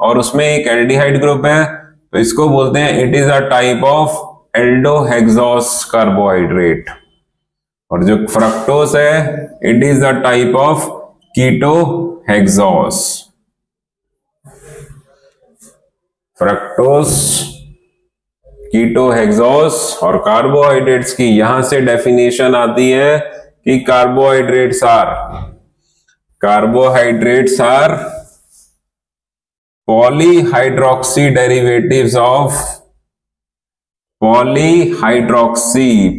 और उसमें एक एल्डिहाइड ग्रुप है, तो इसको बोलते हैं it is a type of aldohexose carbohydrate. और जो फ्रक्टोज है it is a type of ketohexose. Fructose, ketohexose और कार्बोहाइड्रेट्स की यहां से डेफिनेशन आती है कि carbohydrates are polyhydroxy derivatives of polyhydroxy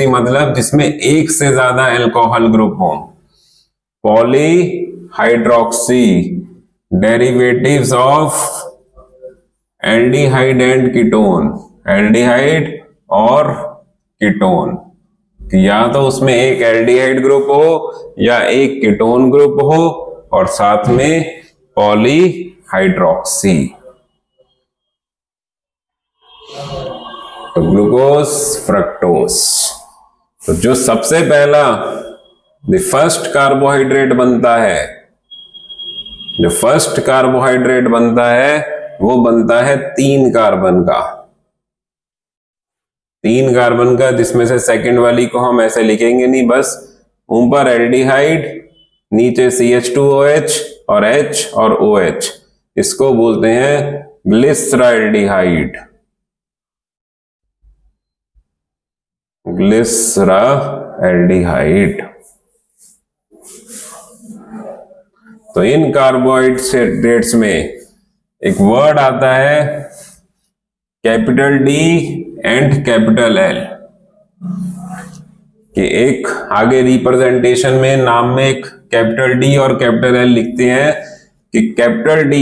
मतलब जिसमें एक से ज्यादा एल्कोहल ग्रुप हो। Polyhydroxy derivatives of aldehyde and ketone, aldehyde और कीटोन, या तो उसमें एक एल्डिहाइड ग्रुप हो या एक कीटोन ग्रुप हो और साथ में पॉलीहाइड्रोक्सी। तो ग्लूकोज, फ्रक्टोज। तो जो सबसे पहला द फर्स्ट कार्बोहाइड्रेट बनता है, जो फर्स्ट कार्बोहाइड्रेट बनता है वो बनता है 3 कार्बन का, 3 कार्बन का, जिसमें से सेकंड वाली को हम ऐसे लिखेंगे नहीं, बस ऊपर एल्डिहाइड, नीचे CH2OH और H और OH, इसको बोलते हैं ग्लिसराल्डिहाइड, ग्लिसराल्डिहाइड। तो इन कार्बोहाइड्रेट्स में एक वर्ड आता है capital D and capital L, कि एक आगे रिप्रेजेंटेशन में नाम में एक कैपिटल D और कैपिटल L लिखते हैं कि कैपिटल D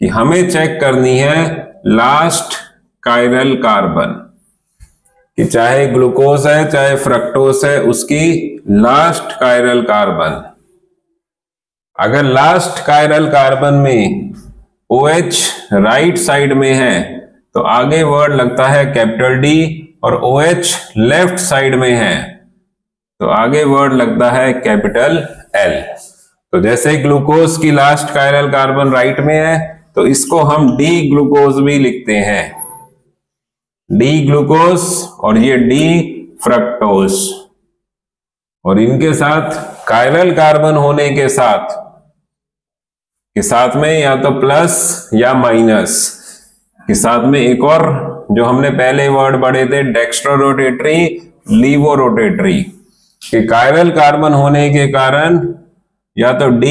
कि हमें चेक करनी है लास्ट कायरल कार्बन, कि चाहे ग्लूकोज है चाहे फ्रक्टोज है उसकी लास्ट कायरल कार्बन। अगर लास्ट कायरल कार्बन में OH राइट साइड में है तो आगे वर्ड लगता है कैपिटल D, और OH लेफ्ट साइड में है तो आगे वर्ड लगता है कैपिटल L। तो जैसे ग्लूकोज की लास्ट कायरल कार्बन राइट में है तो इसको हम D ग्लूकोज भी लिखते हैं, D ग्लूकोज, और ये D फ्रक्टोज। और इनके साथ कायरल कार्बन होने के साथ में या तो प्लस या माइनस के साथ में एक और जो हमने पहले वर्ड पढ़े थे डेक्स्ट्रो रोटेटरी, लीवो रोटेटरी, कि कायरल कार्बन होने के कारण या तो D,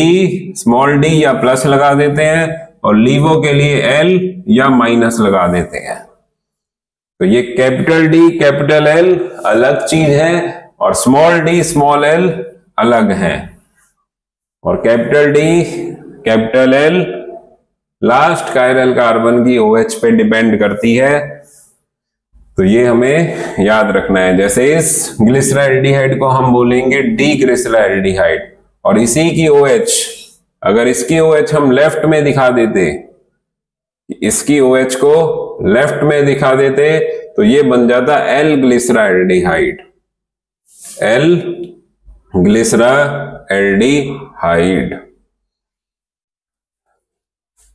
स्मॉल d या प्लस लगा देते हैं, और लीवो के लिए L या माइनस लगा देते हैं। तो ये कैपिटल D कैपिटल L अलग चीज है और स्मॉल d स्मॉल l अलग है, और capital D capital L last chiral carbon की OH पे डिपेंड करती है। तो ये हमें याद रखना है। जैसे इस ग्लिसराल्डिहाइड को हम बोलेंगे डी ग्लिसराल्डिहाइड, और इसी की OH, अगर इसकी OH हम लेफ्ट में दिखा देते इसकी OH को लेफ्ट में दिखा देते तो ये बन जाता एल ग्लिसराल्डिहाइड, एल ग्लिसराल्डिहाइड।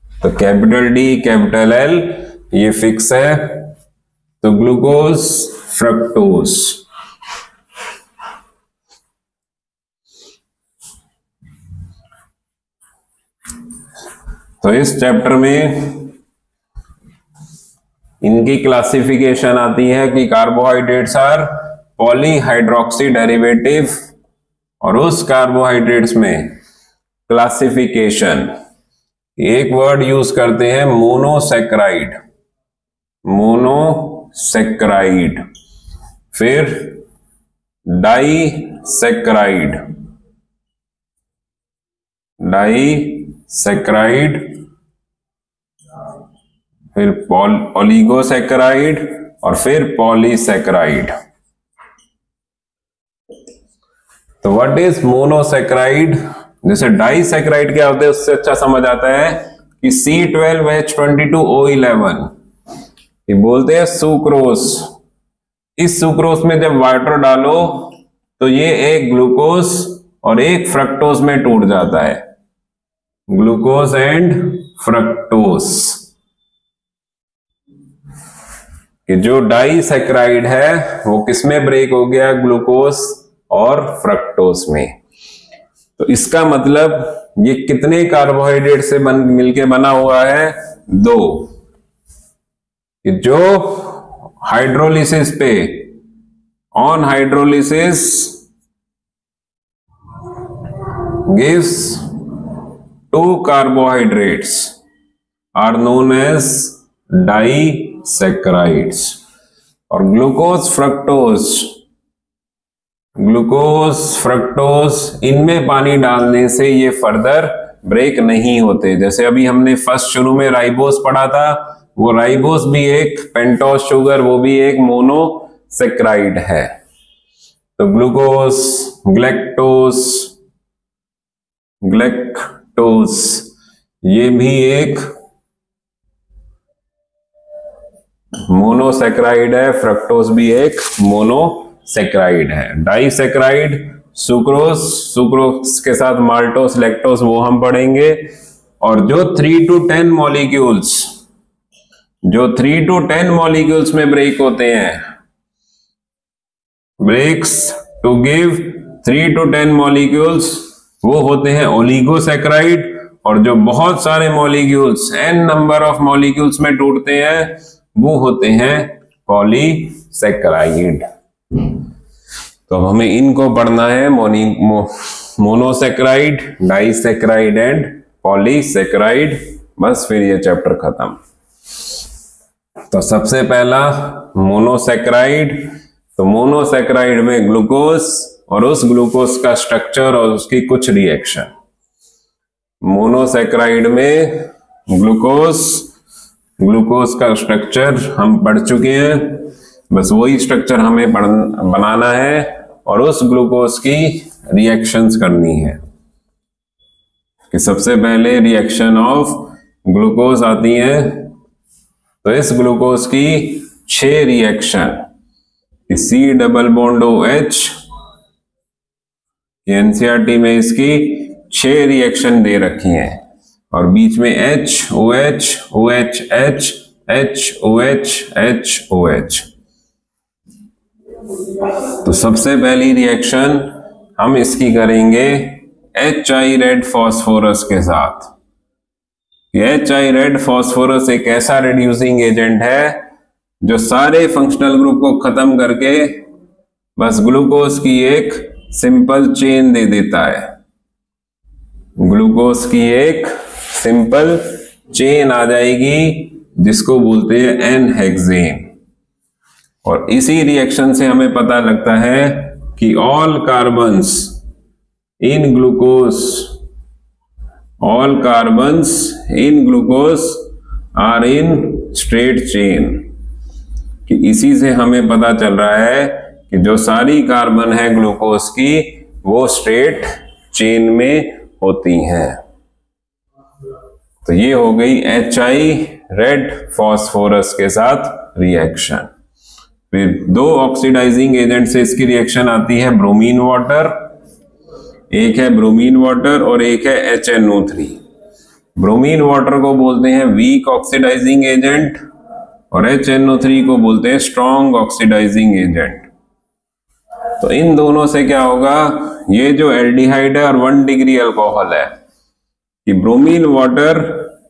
तो कैपिटल D कैपिटल L ये फिक्स है। तो ग्लूकोज फ्रक्टोज, तो इस चैप्टर में इनकी क्लासिफिकेशन आती है कि कार्बोहाइड्रेट्स आर पॉलीहाइड्रोक्सी डेरिवेटिव, और उस कार्बोहाइड्रेट्स में क्लासिफिकेशन एक वर्ड यूज करते हैं मोनोसैकराइड, मोनोसैकराइड, फिर डाइसैकराइड, डाइसैकराइड, फिर ओलिगोसैकराइड और फिर पॉलीसैकराइड। तो व्हाट इज मोनोसैकराइड? जैसे डाइसैकराइड क्या होते हैं उससे अच्छा समझ आता है कि C12H22O11 ये बोलते हैं सुक्रोस। इस सुक्रोस में जब वाटर डालो तो ये एक ग्लूकोज और एक फ्रक्टोज में टूट जाता है, ग्लूकोज एंड फ्रक्टोज। कि जो डाइसैकराइड है वो किसमें ब्रेक हो गया? ग्लूकोज और फ्रक्टोज में। तो इसका मतलब ये कितने कार्बोहाइड्रेट से मिलके बना हुआ है? 2। जो हाइड्रोलिसिस पे, on hydrolysis gives 2 carbohydrates are known as disaccharides। और ग्लूकोज फ्रक्टोज इनमें पानी डालने से ये फर्दर ब्रेक नहीं होते। जैसे अभी हमने फर्स्ट शुरू में राइबोस पढ़ा था, वो राइबोस भी एक पेंटोस शुगर, वो भी एक मोनोसैकराइड है। तो ग्लूकोज, ग्लैक्टोज ये भी एक मोनोसैकराइड है, फ्रक्टोज भी एक मोनोसैकराइड है। डाइसैकराइड सुक्रोज के साथ माल्टोस, लैक्टोस वो हम पढ़ेंगे। और जो 3 to 10 मॉलिक्यूल्स में ब्रेक होते हैं, breaks to give 3 to 10 molecules, वो होते हैं ओलिगोसैकराइड। और जो बहुत सारे molecules, n number of molecules में टूटते हैं, वो होते हैं पॉलीसैकराइड। तो हमें इनको पढ़ना है, मोनोसैकराइड, डाइसैकराइड एंड पॉलीसैकराइड। बस फिर ये चैप्टर खत्म। तो सबसे पहला मोनोसैकराइड। तो मोनोसैकराइड में ग्लूकोज और उस ग्लूकोज का स्ट्रक्चर और उसकी कुछ रिएक्शन। मोनोसैकराइड में ग्लूकोज का स्ट्रक्चर हम पढ़ चुके हैं, बस वही स्ट्रक्चर हमें बनाना है और उस ग्लूकोज की रिएक्शंस करनी है। कि सबसे पहले रिएक्शन ऑफ ग्लूकोज आती है। तो इस ग्लूकोज की 6 reaction, C double bond OH, NCERT में इसकी 6 रिएक्शन दे रखी हैं और बीच में H OH OH H H OH H OH। तो सबसे पहली रिएक्शन हम इसकी करेंगे HI रेड फॉस्फोरस के साथ। HI रेड फॉस्फोरस एक ऐसा रिड्यूसिंग एजेंट है जो सारे फंक्शनल ग्रुप को खत्म करके बस ग्लूकोज की एक सिंपल चेन दे देता है। ग्लूकोज की एक सिंपल चेन आ जाएगी जिसको बोलते हैं N-हेक्सेन। और इसी रिएक्शन से हमें पता लगता है कि all carbons in glucose are in straight chain. कि इसी से हमें पता चल रहा है कि जो सारी कार्बन है ग्लूकोज की वो स्ट्रेट चेन में होती हैं। तो ये हो गई HI रेड फॉस्फोरस के साथ रिएक्शन। फिर दो ऑक्सीडाइजिंग एजेंट से इसकी रिएक्शन आती है ब्रोमीन वाटर, एक है ब्रोमीन वाटर और एक है HNO3। ब्रोमीन वाटर को बोलते हैं वीक ऑक्सीडाइजिंग एजेंट और HNO3 को बोलते हैं स्ट्रॉन्ग ऑक्सीडाइजिंग एजेंट। तो इन दोनों से क्या होगा, ये जो एल्डिहाइड है और 1 डिग्री अल्कोहल है, कि ब्रोमीन वाटर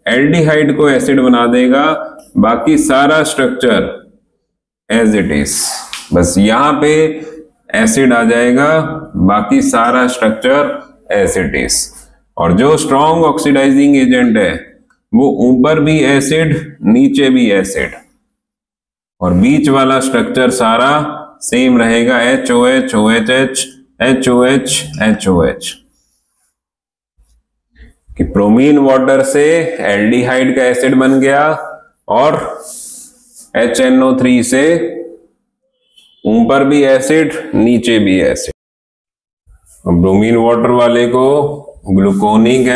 एल्डिहाइड को एसिड बना देगा, बाकी सारा स्ट्रक्चर एज इट इज, बस यहां पे एसिड आ जाएगा, बाकी सारा स्ट्रक्चर एज इट इज। और जो स्ट्रॉन्ग ऑक्सीडाइजिंग एजेंट है वो ऊपर भी एसिड नीचे भी एसिड, और बीच वाला स्ट्रक्चर सारा सेम रहेगा, HOH OHH HOH HOH। कि ब्रोमीन वाटर से एल्डिहाइड का एसिड बन गया और HNO3 से ऊपर भी एसिड नीचे भी एसिड। ब्रोमीन वाटर वाले को ग्लूकोनिक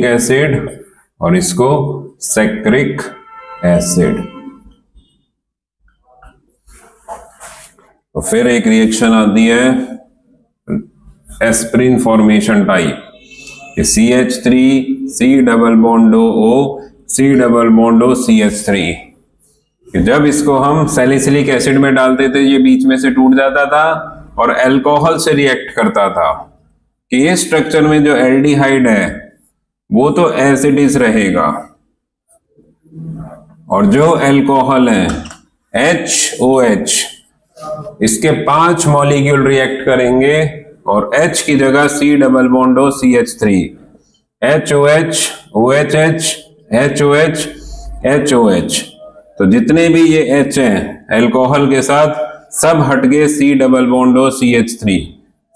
एसिड और इसको सैक्रिक एसिड। तो फिर एक रिएक्शन आती है aspirin formation type, CH3 C double bond O C double bond O CH3। जब इसको हम सैलिसिलिक एसिड में डालते थे ये बीच में से टूट जाता था और अल्कोहल से रिएक्ट करता था, कि ये स्ट्रक्चर में जो एल्डिहाइड है वो तो एसिडिस रहेगा, और जो अल्कोहल है HOH, इसके 5 मॉलिक्यूल रिएक्ट करेंगे और H की जगह C double bond O CH3, HOH OHH HOH HOH। तो जितने भी ये H हैं अल्कोहल के साथ सब हट गए C double bond O CH3,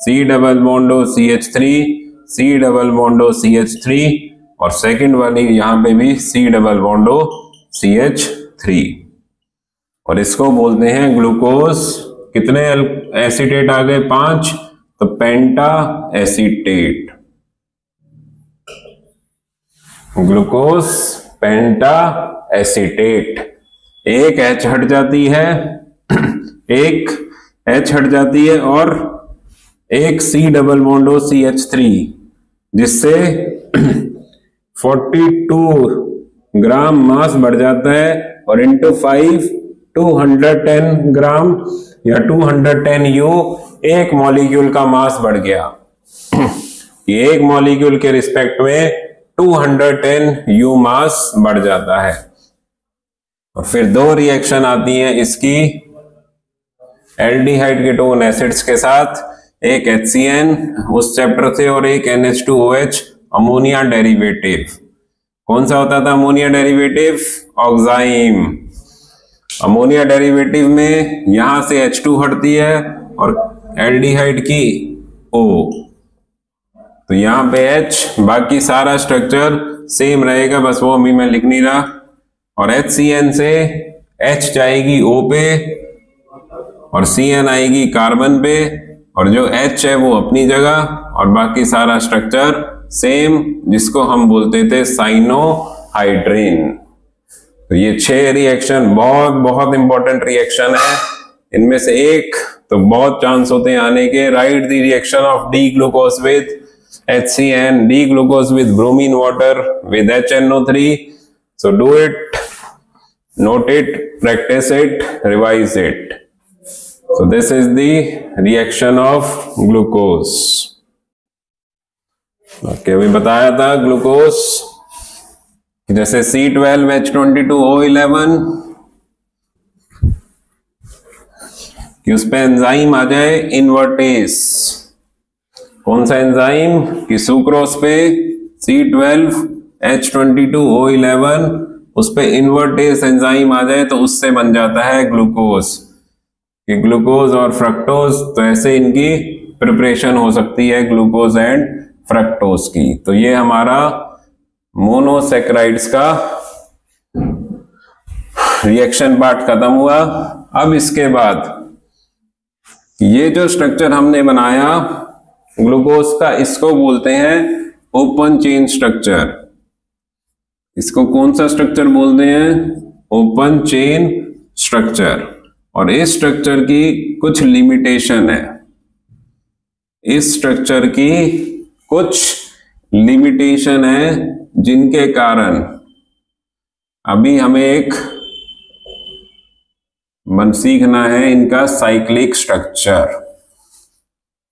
C double bond O CH3, C double bond O CH3, और सेकंड वाली यहां पे भी C double bond O CH3, और इसको बोलते हैं ग्लूकोज। कितने एसीटेट आ गए, 5, तो पेंटा एसीटेट, ग्लूकोज पेंटा एसीटेट। एक H हट जाती है, एक H हट जाती है और एक C double bond O CH3, जिससे 42 ग्राम मास बढ़ जाता है, और इंटू 5 210 ग्राम या 210 U एक मॉलिक्यूल का मास बढ़ गया। ये एक मॉलिक्यूल के रिस्पेक्ट में 210 U मास बढ़ जाता है। और फिर दो रिएक्शन आती है इसकी एल्डिहाइड कीटोन एसिड्स के साथ, एक HCN उस चैप्टर से और एक NH2OH अमोनिया डेरिवेटिव। कौन सा होता था ammonia derivative? Oxime. Ammonia derivative में यहां से H2 हटती है और एल्डिहाइड की O, तो यहां पे H, बाकी सारा स्ट्रक्चर सेम रहेगा, बस वो अभी मैं लिख नहीं रहा। और HCN से H जाएगी O पे और CN आएगी कार्बन पे, और जो H है वो अपनी जगह और बाकी सारा स्ट्रक्चर सेम, जिसको हम बोलते थे साइनोहाइड्रिन। तो ये 6 रिएक्शन बहुत बहुत इंपॉर्टेंट रिएक्शन है। इनमें से एक तो बहुत चांस होते हैं आने के, right the reaction of D glucose with HCN, D glucose with bromine water with HNO3। So do it, note it, practice it, revise it. So this is the reaction of glucose. Okay, अभी बताया था glucose जैसे C12H22O11 कि उस पे enzyme आ जाए invertase. कौन सा एंजाइम? कि सुक्रोज पे C12H22O11 उस पे इन्वर्टेस एंजाइम आ जाए तो उससे बन जाता है ग्लूकोज। कि ग्लूकोज और फ्रक्टोज, तो ऐसे इनकी प्रिपरेशन हो सकती है ग्लूकोज एंड फ्रक्टोज की। तो ये हमारा मोनोसैकेराइड्स का रिएक्शन पार्ट खत्म हुआ। अब इसके बाद ये जो स्ट्रक्चर हमने बनाया ग्लूकोज का, इसको बोलते हैं ओपन चेन स्ट्रक्चर। इसको कौन सा स्ट्रक्चर बोलते हैं? Open chain structure. और इस स्ट्रक्चर की कुछ लिमिटेशन है, इस स्ट्रक्चर की कुछ लिमिटेशन है जिनके कारण अभी हमें एक सीखना है इनका साइक्लिक स्ट्रक्चर।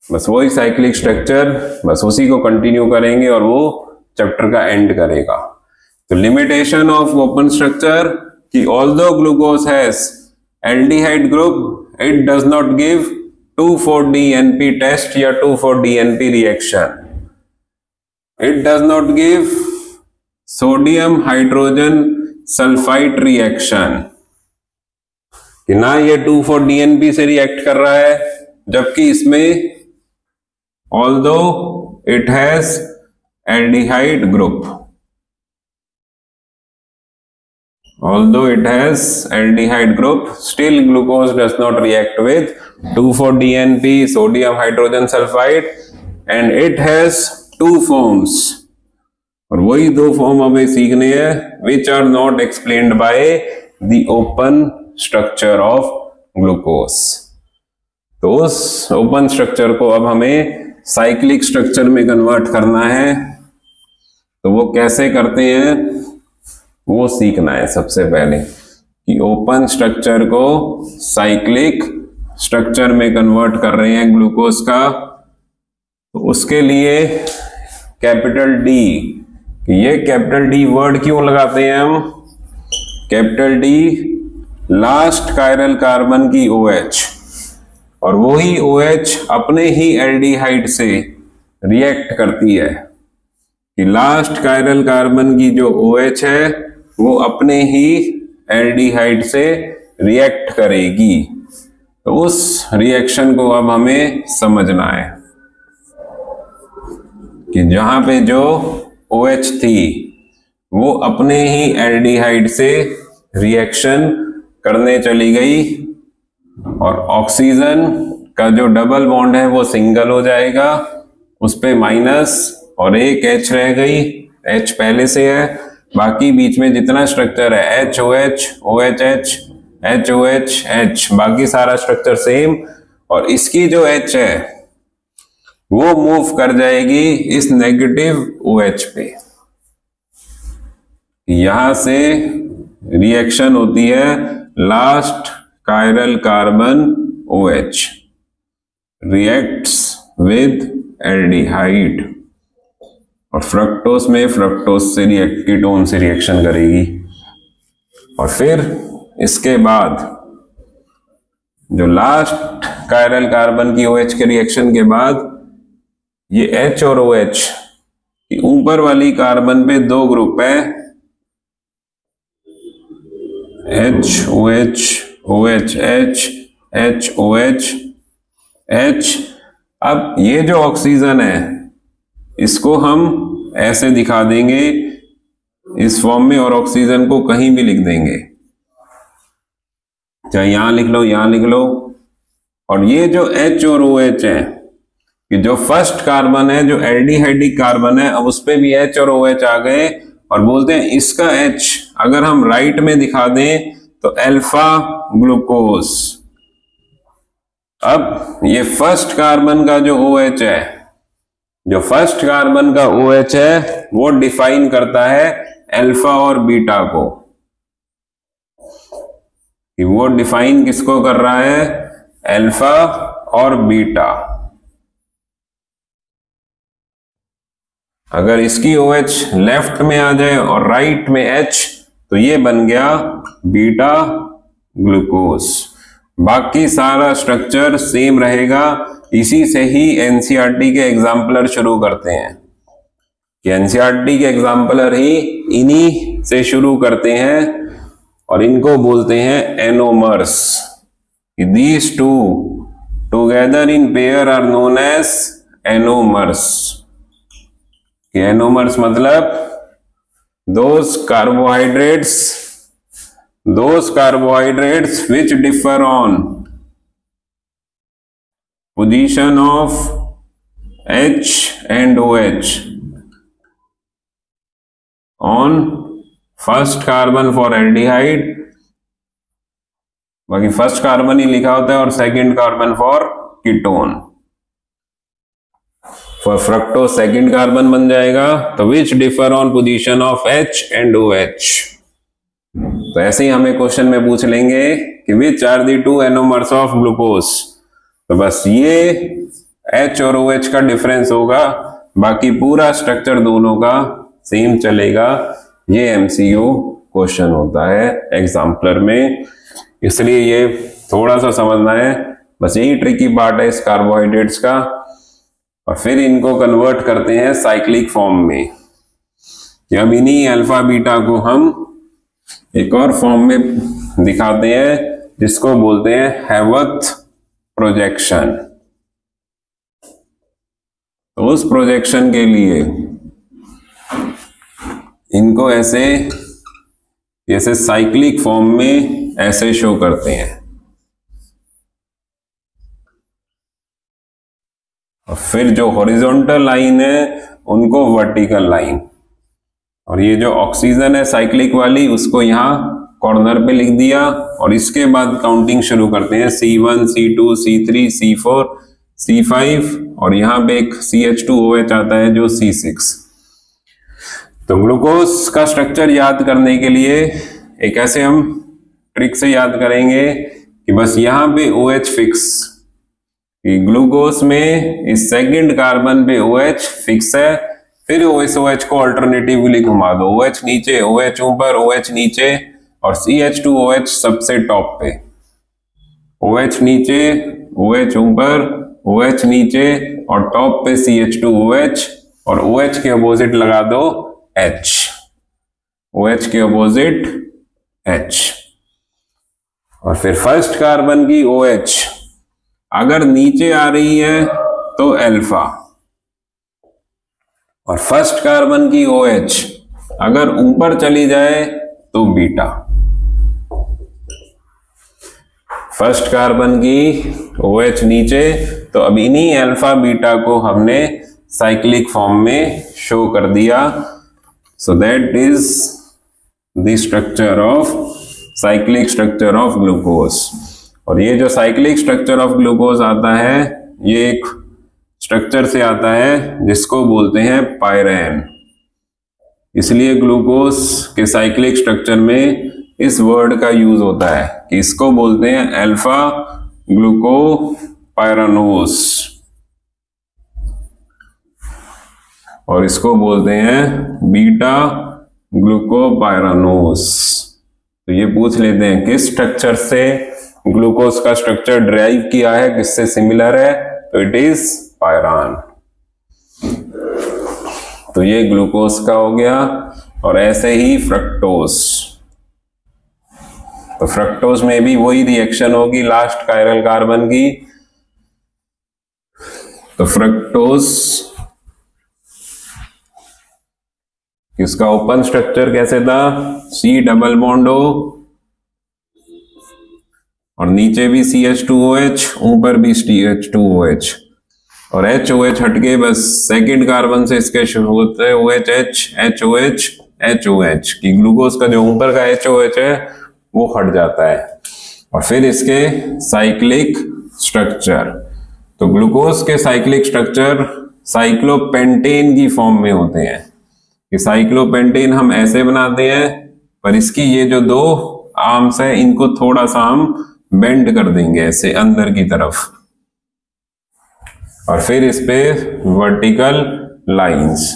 बस वही साइक्लिक स्ट्रक्चर, बस उसी को कंटिन्यू करेंगे और वो चैप्टर का एंड करेगा। तो लिमिटेशन ऑफ ओपन स्ट्रक्चर कि although glucose has aldehyde group it does not give 2,4-DNP test या 2,4-DNP reaction. It does not give sodium hydrogen sulphide reaction, कि ना ये 2,4-DNP से रिएक्ट कर रहा है, जबकि इसमें although it has aldehyde group, although it has aldehyde group, still glucose does not react with 2,4-DNP sodium hydrogen sulfide and it has two forms। और वही दो फॉर्म हमें सीखने हैं which are not explained by the open structure of glucose। तो उस open structure को अब हमें साइक्लिक स्ट्रक्चर में कन्वर्ट करना है। तो वो कैसे करते हैं वो सीखना है सबसे पहले, कि ओपन स्ट्रक्चर को साइक्लिक स्ट्रक्चर में कन्वर्ट कर रहे हैं ग्लूकोज का। तो उसके लिए कैपिटल डी, ये कैपिटल डी वर्ड क्यों लगाते हैं हम? Capital D last chiral carbon की OH, और वही OH अपने ही एल्डिहाइड से रिएक्ट करती है, कि लास्ट कायरल कार्बन की जो OH है वो अपने ही एल्डिहाइड से रिएक्ट करेगी। तो उस रिएक्शन को अब हमें समझना है कि जहां पे जो OH थी वो अपने ही एल्डिहाइड से रिएक्शन करने चली गई, और ऑक्सीजन का जो डबल बॉन्ड है वो सिंगल हो जाएगा, उस पे माइनस और एक H रह गई, H पहले से है, बाकी बीच में जितना स्ट्रक्चर है HOH, OHH, HOH, H, बाकी सारा स्ट्रक्चर सेम। और इसकी जो H है वो मूव कर जाएगी इस नेगेटिव OH पे। यहां से रिएक्शन होती है last chiral carbon OH reacts with aldehyde, और फ्रक्टोज में फ्रक्टोज से कीटोन से रिएक्शन करेगी। और फिर इसके बाद जो लास्ट कायरल कार्बन की OH के रिएक्शन के बाद ये H और OH की ऊपर वाली कार्बन पे दो ग्रुप है, HOH, OHH, HOH, H। अब ये जो ऑक्सीजन है इसको हम ऐसे दिखा देंगे इस फॉर्म में, और ऑक्सीजन को कहीं भी लिख देंगे, चाहे यहां लिख लो, यहां लिख लो। और ये जो H और OH है, कि जो फर्स्ट कार्बन है जो एल्डिहाइडिक कार्बन है, अब उस पे भी H और OH आ गए, और बोलते हैं इसका H अगर हम राइट में दिखा दें तो अल्फा ग्लूकोज। अब ये फर्स्ट कार्बन का जो OH है, जो फर्स्ट कार्बन का OH है वो डिफाइन करता है अल्फा और बीटा को, कि वो डिफाइन किसको कर रहा है? अल्फा और बीटा। अगर इसकी OH लेफ्ट में आ जाए और राइट में H तो ये बन गया बीटा ग्लूकोज। बाकी सारा स्ट्रक्चर सेम रहेगा। इसी से ही एनसीईआरटी के एग्जाम्पलर शुरू करते हैं, कि एनसीईआरटी के एग्जाम्पलर ही इन्हीं से शुरू करते हैं और इनको बोलते हैं anomers. These two together in pair are known as anomers. Anomers मतलब those carbohydrates which differ on position of H and OH on first carbon for aldehyde, बाकी फर्स्ट कार्बन ही लिखा होता है, और second carbon for ketone. For fructose second carbon बन जाएगा। तो विच differ on position of H and OH। तो ऐसे ही हमें क्वेश्चन में पूछ लेंगे कि which are the two anomers of glucose. तो बस ये H और OH का डिफरेंस होगा, बाकी पूरा स्ट्रक्चर दोनों का सेम चलेगा। ये MCQ क्वेश्चन होता है एग्जाम्पलर में, इसलिए ये थोड़ा सा समझना है। बस यही ट्रिकी पार्ट है इस कार्बोहाइड्रेट्स का। और फिर इनको कन्वर्ट करते हैं साइक्लिक फॉर्म में, कि अब इन्हीं अल्फा बीटा को हम एक और फॉर्म में दिखाते हैं, जिसको बोलते हैं हैवर्थ प्रोजेक्शन। तो उस प्रोजेक्शन के लिए इनको ऐसे जैसे साइक्लिक फॉर्म में ऐसे शो करते हैं, और फिर जो हॉरिजॉन्टल लाइन है उनको वर्टिकल लाइन, और ये जो ऑक्सीजन है साइक्लिक वाली उसको यहां कॉर्नर पे लिख दिया। और इसके बाद काउंटिंग शुरू करते हैं, C1 C2 C3 C4 C5, और यहां पे एक CH2OH आता है जो C6। तो ग्लूकोज का स्ट्रक्चर याद करने के लिए एक ऐसे हम ट्रिक से याद करेंगे कि बस यहां पे OH फिक्स, ग्लूकोज में इस सेकंड कार्बन पे OH फिक्स है, फिर OH को अल्टरनेटिवली घुमा दो, OH नीचे OH ऊपर OH नीचे, और CH2OH सबसे टॉप पे, OH नीचे OH ऊपर OH नीचे, और टॉप पे CH2OH, और OH के अपोजिट लगा दो H, OH के अपोजिट H। और फिर फर्स्ट कार्बन की OH अगर नीचे आ रही है तो अल्फा, और फर्स्ट कार्बन की OH अगर ऊपर चली जाए तो बीटा। फर्स्ट कार्बन की OH नीचे, तो अब इन्हीं अल्फा बीटा को हमने साइक्लिक फॉर्म में शो कर दिया। So that is the structure of cyclic structure of glucose. और ये जो साइक्लिक स्ट्रक्चर ऑफ ग्लूकोज आता है, ये एक स्ट्रक्चर से आता है जिसको बोलते हैं पायरेन। इसलिए ग्लूकोज के साइक्लिक स्ट्रक्चर में इस वर्ड का यूज होता है कि इसको बोलते हैं अल्फा ग्लूकोपायरानोस, और इसको बोलते हैं बीटा ग्लूकोपायरानोस। तो ये पूछ लेते हैं किस स्ट्रक्चर से ग्लूकोज का स्ट्रक्चर ड्राइव किया है, किससे सिमिलर है, तो इट इज पायरान। तो ये ग्लूकोज का हो गया। और ऐसे ही फ्रक्टोज, तो फ्रक्टोज में भी वही रिएक्शन होगी लास्ट कायरल कार्बन की। तो फ्रक्टोज इसका ओपन स्ट्रक्चर कैसे था, C डबल बॉन्ड O, और नीचे भी CH2OH, ऊपर भी CH2OH, और HOH हटके बस सेकंड कार्बन से इसके शुरू होते हैं OH HOH HOH, कि ग्लूकोज का जो ऊपर का HOH है वो हट जाता है। और फिर इसके साइक्लिक स्ट्रक्चर, तो ग्लूकोज के साइक्लिक स्ट्रक्चर साइक्लोपेंटेन की फॉर्म में होते हैं, कि साइक्लोपेंटेन हम ऐसे बनाते हैं, पर इसकी ये जो दो आर्म्स है इनको थोड़ा सा हम बेंड कर देंगे ऐसे अंदर की तरफ, और फिर इस पे वर्टिकल लाइंस।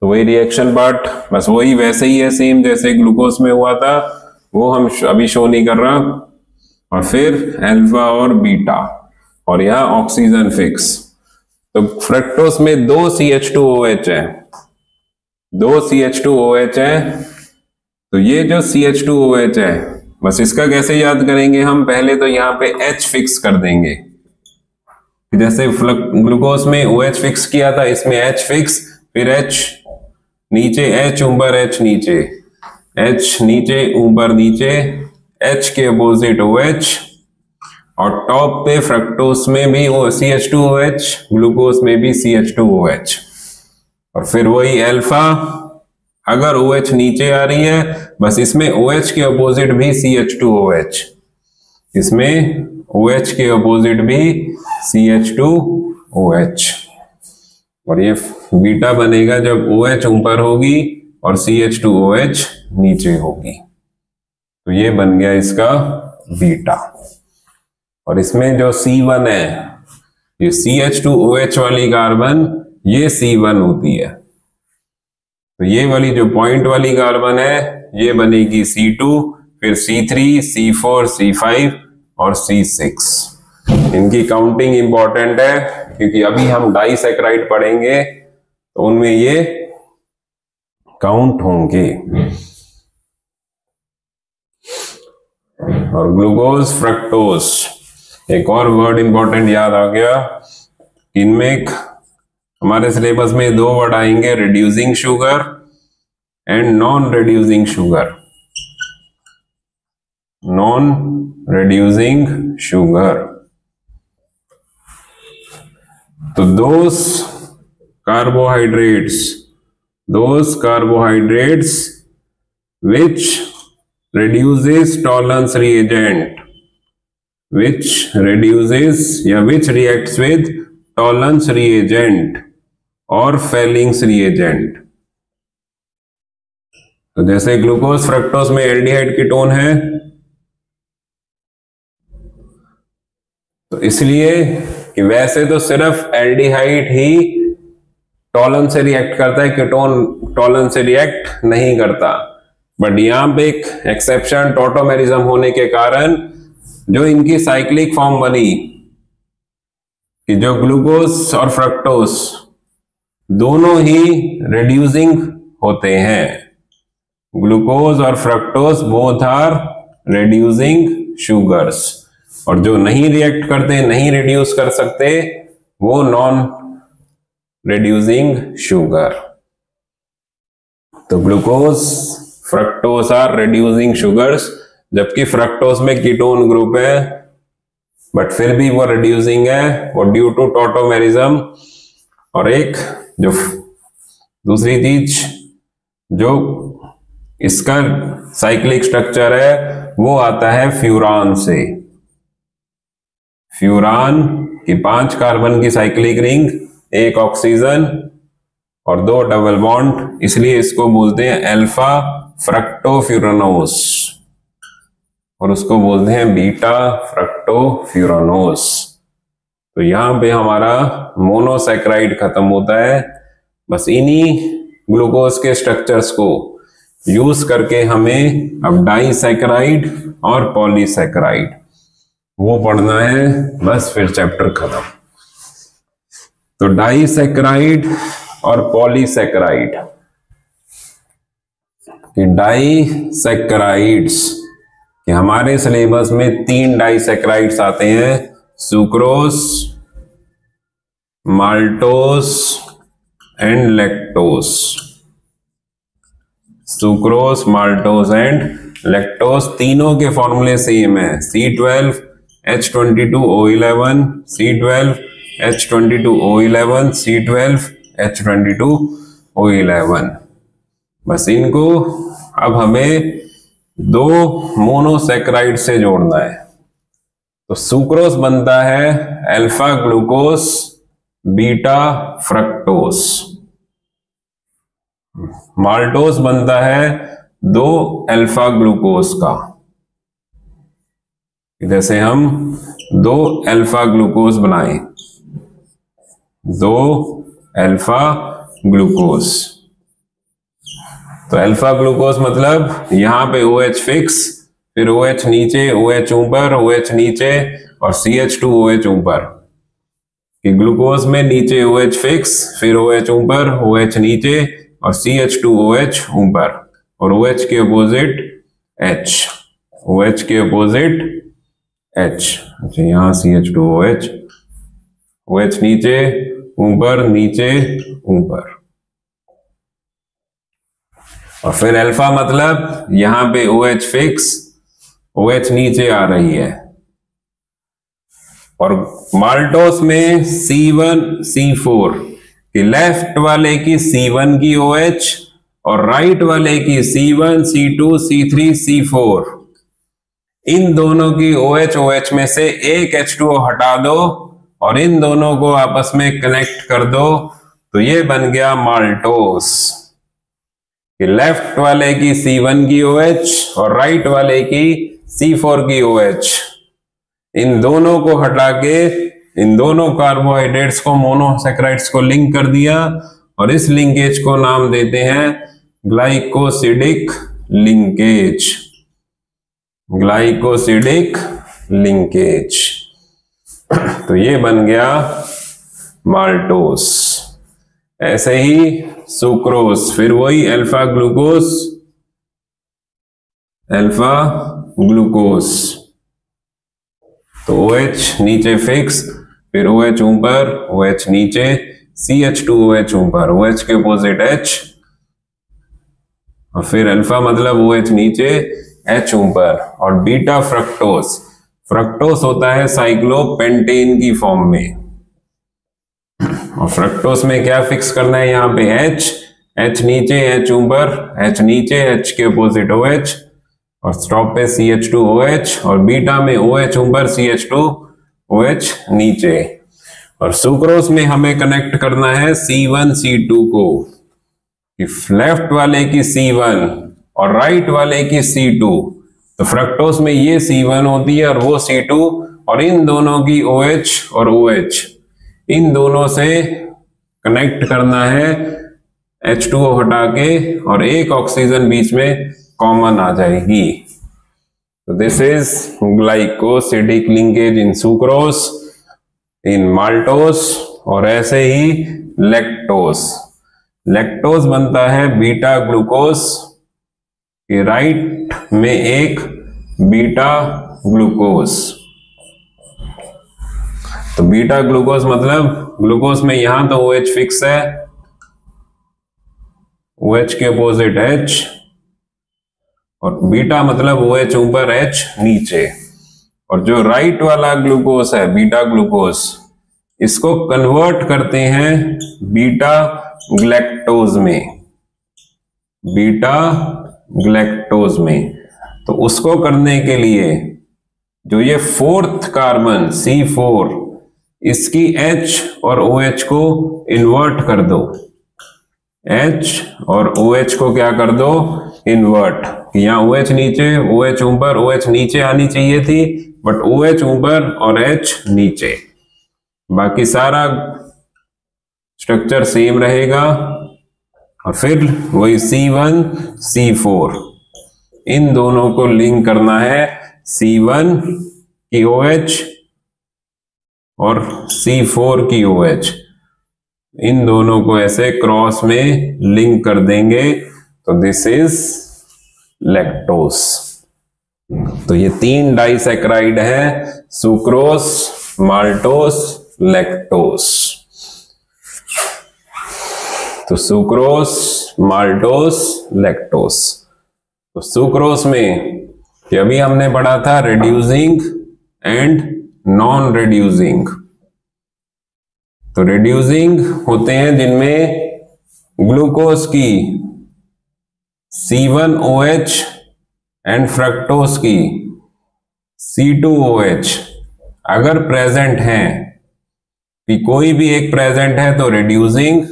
तो वही रिएक्शन पार्ट बस वही वैसे ही है सेम जैसे ग्लूकोज में हुआ था, वो हम अभी शो नहीं कर रहा। और फिर अल्फा और बीटा, और यहां ऑक्सीजन फिक्स। तो फ्रक्टोज में दो CH2OH है, दो CH2OH है। तो ये जो CH2OH है, बस इसका कैसे याद करेंगे हम, पहले तो यहाँ पे H फिक्स कर देंगे, जैसे ग्लूकोज में OH फिक्स किया था, इसमें H फिक्स, फिर H नीचे H ऊपर H नीचे, H नीचे ऊपर नीचे, H के अपोजिट OH, और टॉप पे फ्रक्टोज में भी CH2OH, ग्लूकोज में भी CH2OH, और फिर वही अल्फा अगर OH नीचे आ रही है, बस इसमें OH के अपोजिट भी CH2OH, इसमें OH के अपोजिट भी CH2OH, और ये बीटा बनेगा जब OH ऊपर होगी और CH2OH नीचे होगी, तो ये बन गया इसका बीटा। और इसमें जो C1 है, ये CH2OH वाली कार्बन ये C1 होती है, तो ये वाली जो पॉइंट वाली कार्बन है ये बनेगी C2, फिर C3, C4, C5 और C6। इनकी काउंटिंग इंपॉर्टेंट है क्योंकि अभी हम डाइसैकराइड पढ़ेंगे तो उनमें ये काउंट होंगे। और ग्लूकोज, फ्रक्टोज, एक और वर्ड इंपॉर्टेंट याद आ गया। इनमें हमारे सिलेबस में दो वर्ड आएंगे, reducing sugar and non reducing sugar. Non reducing sugar, तो those carbohydrates which reduces Tollens reagent, which reacts with Tollens reagent और Fellings reagent। तो जैसे ग्लूकोज, फ्रक्टोज में एल्डिहाइड कीटोन है, तो इसलिए कि वैसे तो सिर्फ एल्डिहाइड ही टॉलन से रिएक्ट करता है, कीटोन टॉलन से रिएक्ट नहीं करता, बट यहां पे एक एक्सेप्शन टॉटोमेरिज्म होने के कारण जो इनकी साइक्लिक फॉर्म बनी कि जो ग्लूकोज और फ्रक्टोज दोनों ही रिड्यूसिंग होते हैं। ग्लूकोज और fructose both are reducing sugars, और जो नहीं रिएक्ट करते, नहीं रिड्यूस कर सकते, वो नॉन रिड्यूसिंग शुगर। तो glucose, fructose are reducing sugars, जबकि फ्रक्टोज में कीटोन ग्रुप है बट फिर भी वो रिड्यूसिंग है, वो ड्यू टू टॉटोमेरिज्म। और एक जो दूसरी चीज जो इसका साइक्लिक स्ट्रक्चर है वो आता है फ्यूरान से। फ्यूरान की 5 कार्बन की साइक्लिक रिंग, 1 ऑक्सीजन और 2 डबल बॉन्ड, इसलिए इसको बोलते हैं अल्फा फ्रक्टोफ्यूरानोस, और उसको बोलते हैं बीटा फ्रक्टोफ्यूरानोस। तो यहां पे हमारा मोनोसैकराइड खत्म होता है। बस इन्हीं ग्लूकोज के स्ट्रक्चर्स को यूज करके हमें अब डाइसैकराइड और पॉलीसैकराइड वो पढ़ना है, बस फिर चैप्टर खत्म। तो डाइसैकराइड और पॉलीसैकराइड, डाइसैकराइड्स कि हमारे सिलेबस में 3 डाइसैकराइड्स आते हैं, sucrose, maltose and lactose. Sucrose, maltose and lactose तीनों के फॉर्मूले सेम है, C12H22O11, C12H22O11, C12H22O11। बस इनको अब हमें 2 मोनोसैकराइड से जोड़ना है। तो सुक्रोज बनता है alpha glucose beta fructose, maltose बनता है 2 अल्फा ग्लूकोज का। जैसे हम 2 अल्फा ग्लूकोज बनाए, 2 अल्फा ग्लूकोज, तो अल्फा ग्लूकोज मतलब यहां पे OH फिक्स, फिर OH नीचे, OH ऊपर, OH नीचे और CH2OH ऊपर। कि ग्लूकोज में नीचे OH फिक्स, फिर OH ऊपर, OH नीचे और CH2OH ऊपर, और OH के अपोजिट H, OH के अपोजिट H। अच्छा, यहां CH2OH, OH नीचे ऊपर, नीचे ऊपर, और फिर अल्फा मतलब यहां पे OH फिक्स, OH नीचे आ रही है, और माल्टोस में C1 C4 कि लेफ्ट वाले की C1 की OH और राइट वाले की C1, C2, C3, C4, इन दोनों की OH OH में से एक H2O हटा दो और इन दोनों को आपस में कनेक्ट कर दो, तो ये बन गया माल्टोस। लेफ्ट वाले की C1 की OH और राइट वाले की C4 की OH, इन दोनों को हटा के इन दोनों कार्बोहाइड्रेट्स को, मोनोसैकेराइड्स को लिंक कर दिया और इस लिंकेज को नाम देते हैं ग्लाइकोसिडिक लिंकेज। Glycosidic linkage. तो ये बन गया माल्टोस। ऐसे ही सुक्रोज, फिर वही अल्फा ग्लूकोज, अल्फा ग्लूकोज। तो OH नीचे फिक्स, फिर OH ऊपर, OH नीचे, CH2OH ऊपर, OH के अपोजिट H, और फिर अल्फा मतलब OH नीचे, H ऊपर। और बीटा फ्रक्टोज, फ्रक्टोज होता है साइक्लोपेंटेन की फॉर्म में, और फ्रक्टोज में क्या फिक्स करना है यहाँ पे H, H नीचे, H ऊपर, H नीचे, H के अपोजिट OH, और स्टॉप पे CH2OH, और बीटा में OH ऊपर, CH2OH नीचे। और सुक्रोज में हमें कनेक्ट करना है C1 C2 को, लेफ्ट वाले की C1 और राइट वाले की C2। तो फ्रक्टोज में ये C1 होती है और वो C2, और इन दोनों की OH और OH, इन दोनों से कनेक्ट करना है H2O हटा के, और एक ऑक्सीजन बीच में कॉमन आ जाएगी। तो this is glycosidic linkage in sucrose, in maltose, और ऐसे ही लैक्टोस। लैक्टोस बनता है बीटा ग्लूकोज, ये राइट में एक बीटा ग्लूकोज। तो बीटा ग्लूकोज मतलब ग्लूकोज में यहां तो OH फिक्स है, OH के अपोजिट H, और बीटा मतलब OH ऊपर, H नीचे। और जो राइट वाला ग्लूकोज है बीटा ग्लूकोज, इसको कन्वर्ट करते हैं बीटा ग्लैक्टोज में, बीटा ग्लैक्टोज में। तो उसको करने के लिए जो ये फोर्थ कार्बन C4, इसकी H और OH को इन्वर्ट कर दो, H और OH को क्या कर दो, इन्वर्ट। यहाँ OH नीचे, OH ऊपर, OH नीचे आनी चाहिए थी, बट OH ऊपर और H नीचे। बाकी सारा स्ट्रक्चर सेम रहेगा। और फिर वही C1 C4, इन दोनों को लिंक करना है, C1 की OH और C4 की OH, इन दोनों को ऐसे क्रॉस में लिंक कर देंगे, तो दिस इज लैक्टोस। तो ये 3 डाइसैकेराइड है, सुक्रोज, माल्टोस, लैक्टोस। तो सुक्रोज, माल्टोस, लैक्टोस। तो सुक्रोज में अभी हमने पढ़ा था रिड्यूसिंग एंड नॉन रिड्यूसिंग। तो रिड्यूसिंग होते हैं जिनमें ग्लूकोज की C1OH एंड फ्रक्टोज की C2OH अगर प्रेजेंट हैं, कि कोई भी एक प्रेजेंट है तो रिड्यूसिंग,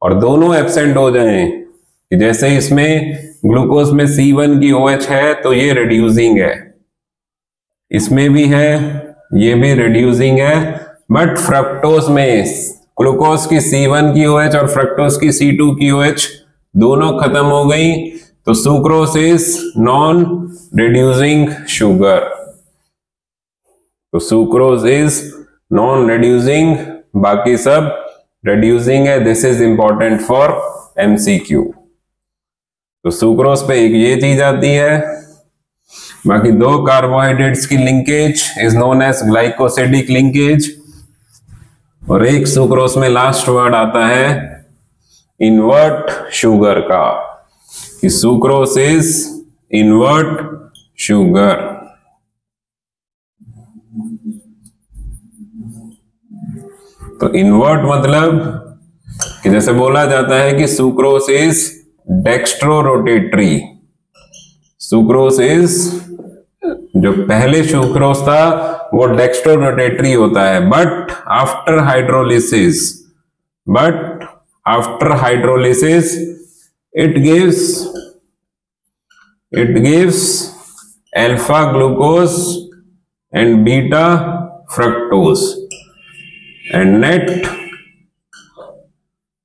और दोनों एब्सेंट हो जाएं, कि जैसे इसमें ग्लूकोज में C1 की OH है तो ये रिड्यूसिंग है, इसमें भी है, ये भी रिड्यूसिंग है। बट फ्रक्टोज में ग्लूकोज की C1 की OH और फ्रक्टोज की C2 की OH दोनों खत्म हो गई, तो sucrose is non reducing sugar. तो सुक्रोज इज नॉन रिड्यूसिंग, बाकी सब रिड्यूसिंग है। This is important for MCQ। तो सुक्रोज पे एक ये चीज आती है। बाकी 2 कार्बोहाइड्रेट्स की linkage is known as glycosidic linkage, और एक सुक्रोज में लास्ट वर्ड आता है इन्वर्ट शुगर का, कि सुक्रोज इज इन्वर्ट शुगर। तो इन्वर्ट मतलब कि जैसे बोला जाता है कि sucrose is dextrorotatory. Sucrose is, जो पहले सुक्रोज था वो डेक्स्ट्रोरोटेटरी होता है, but after hydrolysis it gives alpha glucose and beta fructose,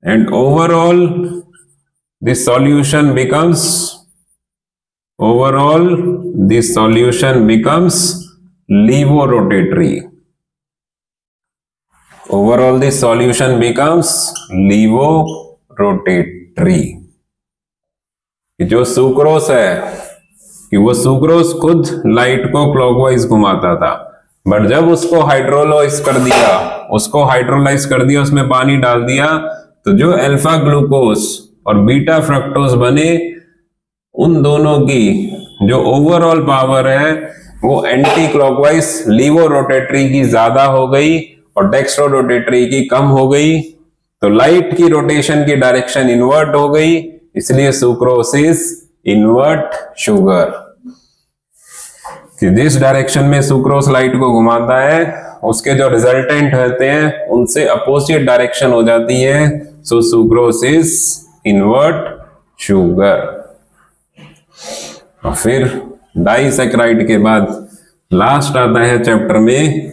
and overall the solution becomes levorotatory. Overall the solution becomes levorotatory. जो सुक्रोस है कि वो सुक्रोस खुद लाइट को क्लॉकवाइज घुमाता था, बट जब उसको हाइड्रोलाइज कर दिया, उसमें पानी डाल दिया, तो जो अल्फा ग्लूकोस और बीटा फ्रक्टोज बने, उन दोनों की जो ओवरऑल पावर है वो एंटी क्लॉकवाइज लीवोरोटेटरी की ज्यादा हो गई और डेक्स्ट्रोरोटेटरी की कम हो गई। तो लाइट की रोटेशन की डायरेक्शन इन्वर्ट हो गई, इसलिए सुक्रोज इज इन्वर्ट शुगर। कि जिस डायरेक्शन में सुक्रोज लाइट को घुमाता है, उसके जो रिजल्टेंट होते हैं उनसे अपोजिट डायरेक्शन हो जाती है, सो सुक्रोज इज इन्वर्ट शुगर। और फिर डाइसैकेराइड के बाद लास्ट आता है चैप्टर में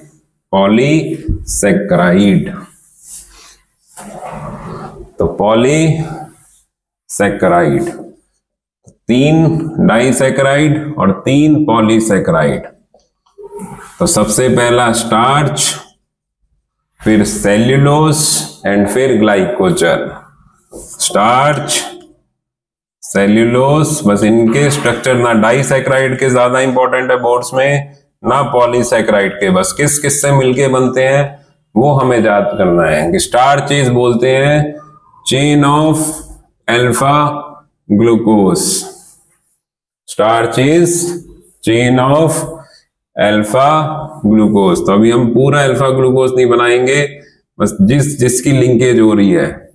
पॉलीसैकेराइड। तो पॉलीसैकेराइड, 3 डाइसैकेराइड और 3 पॉलीसैकेराइड। तो सबसे पहला स्टार्च, फिर सेल्यूलोज एंड फिर ग्लाइकोजन। स्टार्च, सेल्यूलोज, बस इनके स्ट्रक्चर ना डाइसैकेराइड के ज्यादा इंपॉर्टेंट है बोर्ड्स में, ना पॉलीसैकेराइड के, बस किस किस से मिलके बनते हैं वो हमें याद करना है। कि स्टार्चेज बोलते हैं chain of alpha glucose. Starch is chain of alpha glucose. तो अभी हम पूरा अल्फा ग्लूकोज नहीं बनाएंगे, बस जिसकी लिंकेज हो रही है।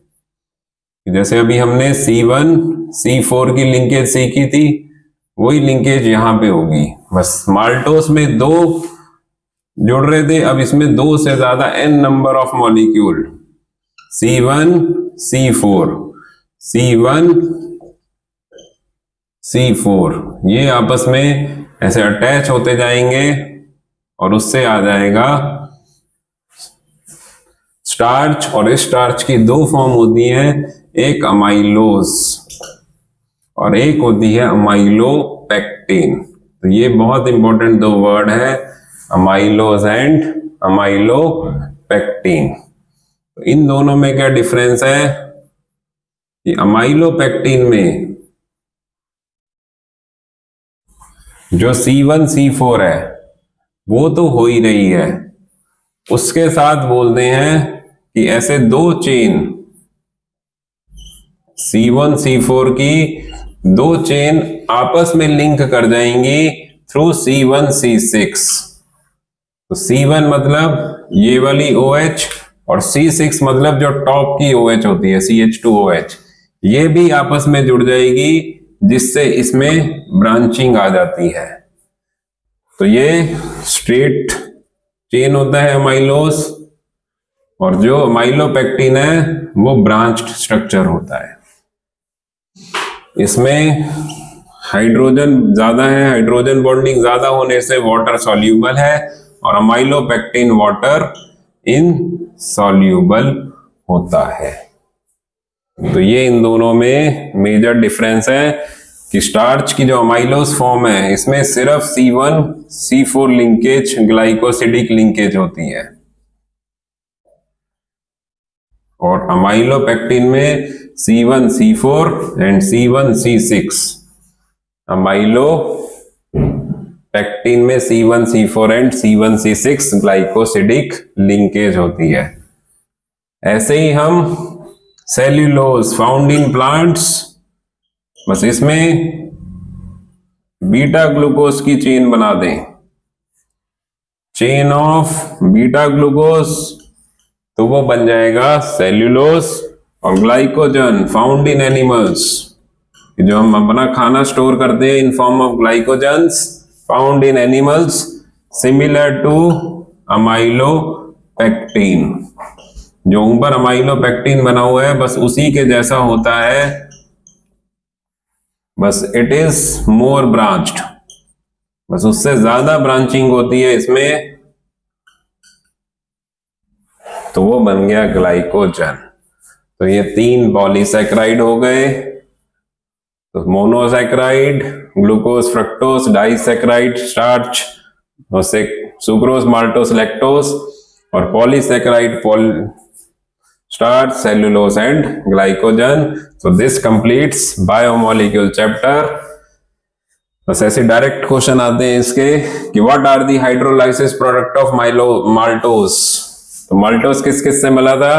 जैसे अभी हमने C1 C4 की लिंकेज सीखी थी, वही लिंकेज यहां पे होगी। बस माल्टोस में 2 जुड़ रहे थे, अब इसमें 2 से ज्यादा n number of molecule, C1 C4 C1 C4, ये आपस में ऐसे अटैच होते जाएंगे और उससे आ जाएगा स्टार्च। और इस स्टार्च की 2 फॉर्म होती हैं, एक अमाइलोज और एक होती है अमाइलोपेक्टिन। तो ये बहुत इंपॉर्टेंट 2 वर्ड है, अमाइलोज एंड अमाइलोपेक्टिन। तो इन दोनों में क्या डिफरेंस है कि अमाइलोपेक्टिन में जो C1 C4 है वो तो हो ही रही है, उसके साथ बोलते हैं कि ऐसे 2 चेन C1 C4 की 2 चेन आपस में लिंक कर जाएंगी थ्रू C1 C6। तो C1 मतलब ये वाली OH और C6 मतलब जो टॉप की OH होती है CH2OH, ये भी आपस में जुड़ जाएगी, जिससे इसमें ब्रांचिंग आ जाती है। तो ये स्ट्रेट चेन होता है अमाइलोज, और जो अमाइलोपेक्टिन है वो ब्रांच्ड स्ट्रक्चर होता है। इसमें हाइड्रोजन ज्यादा है, हाइड्रोजन बॉन्डिंग ज्यादा होने से वाटर सॉल्यूबल है, और अमाइलोपेक्टिन वाटर इनसॉल्यूबल होता है। तो ये इन दोनों में मेजर डिफरेंस है कि स्टार्च की जो अमाइलोज फॉर्म है इसमें सिर्फ C1 C4 linkage, glycosidic linkage होती है, और अमाइलोपेक्टिन में C1 C4 and C1 C6। Amylopectin में C1 C4 and C1 C6 glycosidic linkage होती है। ऐसे ही हम सेल्यूलोज फाउंड इन प्लांट्स, बस इसमें बीटा ग्लूकोज की चेन बना दें, चेन ऑफ बीटा ग्लूकोज, तो वो बन जाएगा सेल्यूलोज। और ग्लाइकोजन फाउंड इन एनिमल्स, कि जो हम अपना खाना स्टोर करते हैं in form of glycogens found in animals similar to amylopectin. जो ऊपर अमाइलोपेक्टिन बना हुआ है बस उसी के जैसा होता है, बस इट इज मोर ब्रांच्ड, बस उससे ज्यादा ब्रांचिंग होती है इसमें, तो वो बन गया ग्लाइकोजन। तो ये 3 पॉलीसैकेराइड हो गए, तो monosaccharide, glucose, fructose, disaccharide, starch, और सुक्रोज, माल्टोज, लैक्टोज, और polysaccharide, starch, cellulose and glycogen. So this completes biomolecule chapter। बस ऐसे डायरेक्ट क्वेश्चन आते हैं इसके कि what are the hydrolysis product of maltose. तो माल्टोज किस किस से मिला था?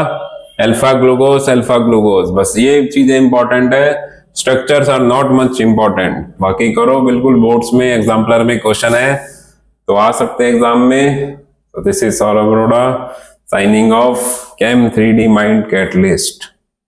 Alpha glucose. बस ये चीजें इंपॉर्टेंट है, structures are not much important. बाकी करो बिल्कुल, बोर्ड्स में एग्जाम्पलर में क्वेश्चन है तो आ सकते हैं एग्जाम में। तो this is Saurabh Arora signing off Chem 3D Mind Catalyst।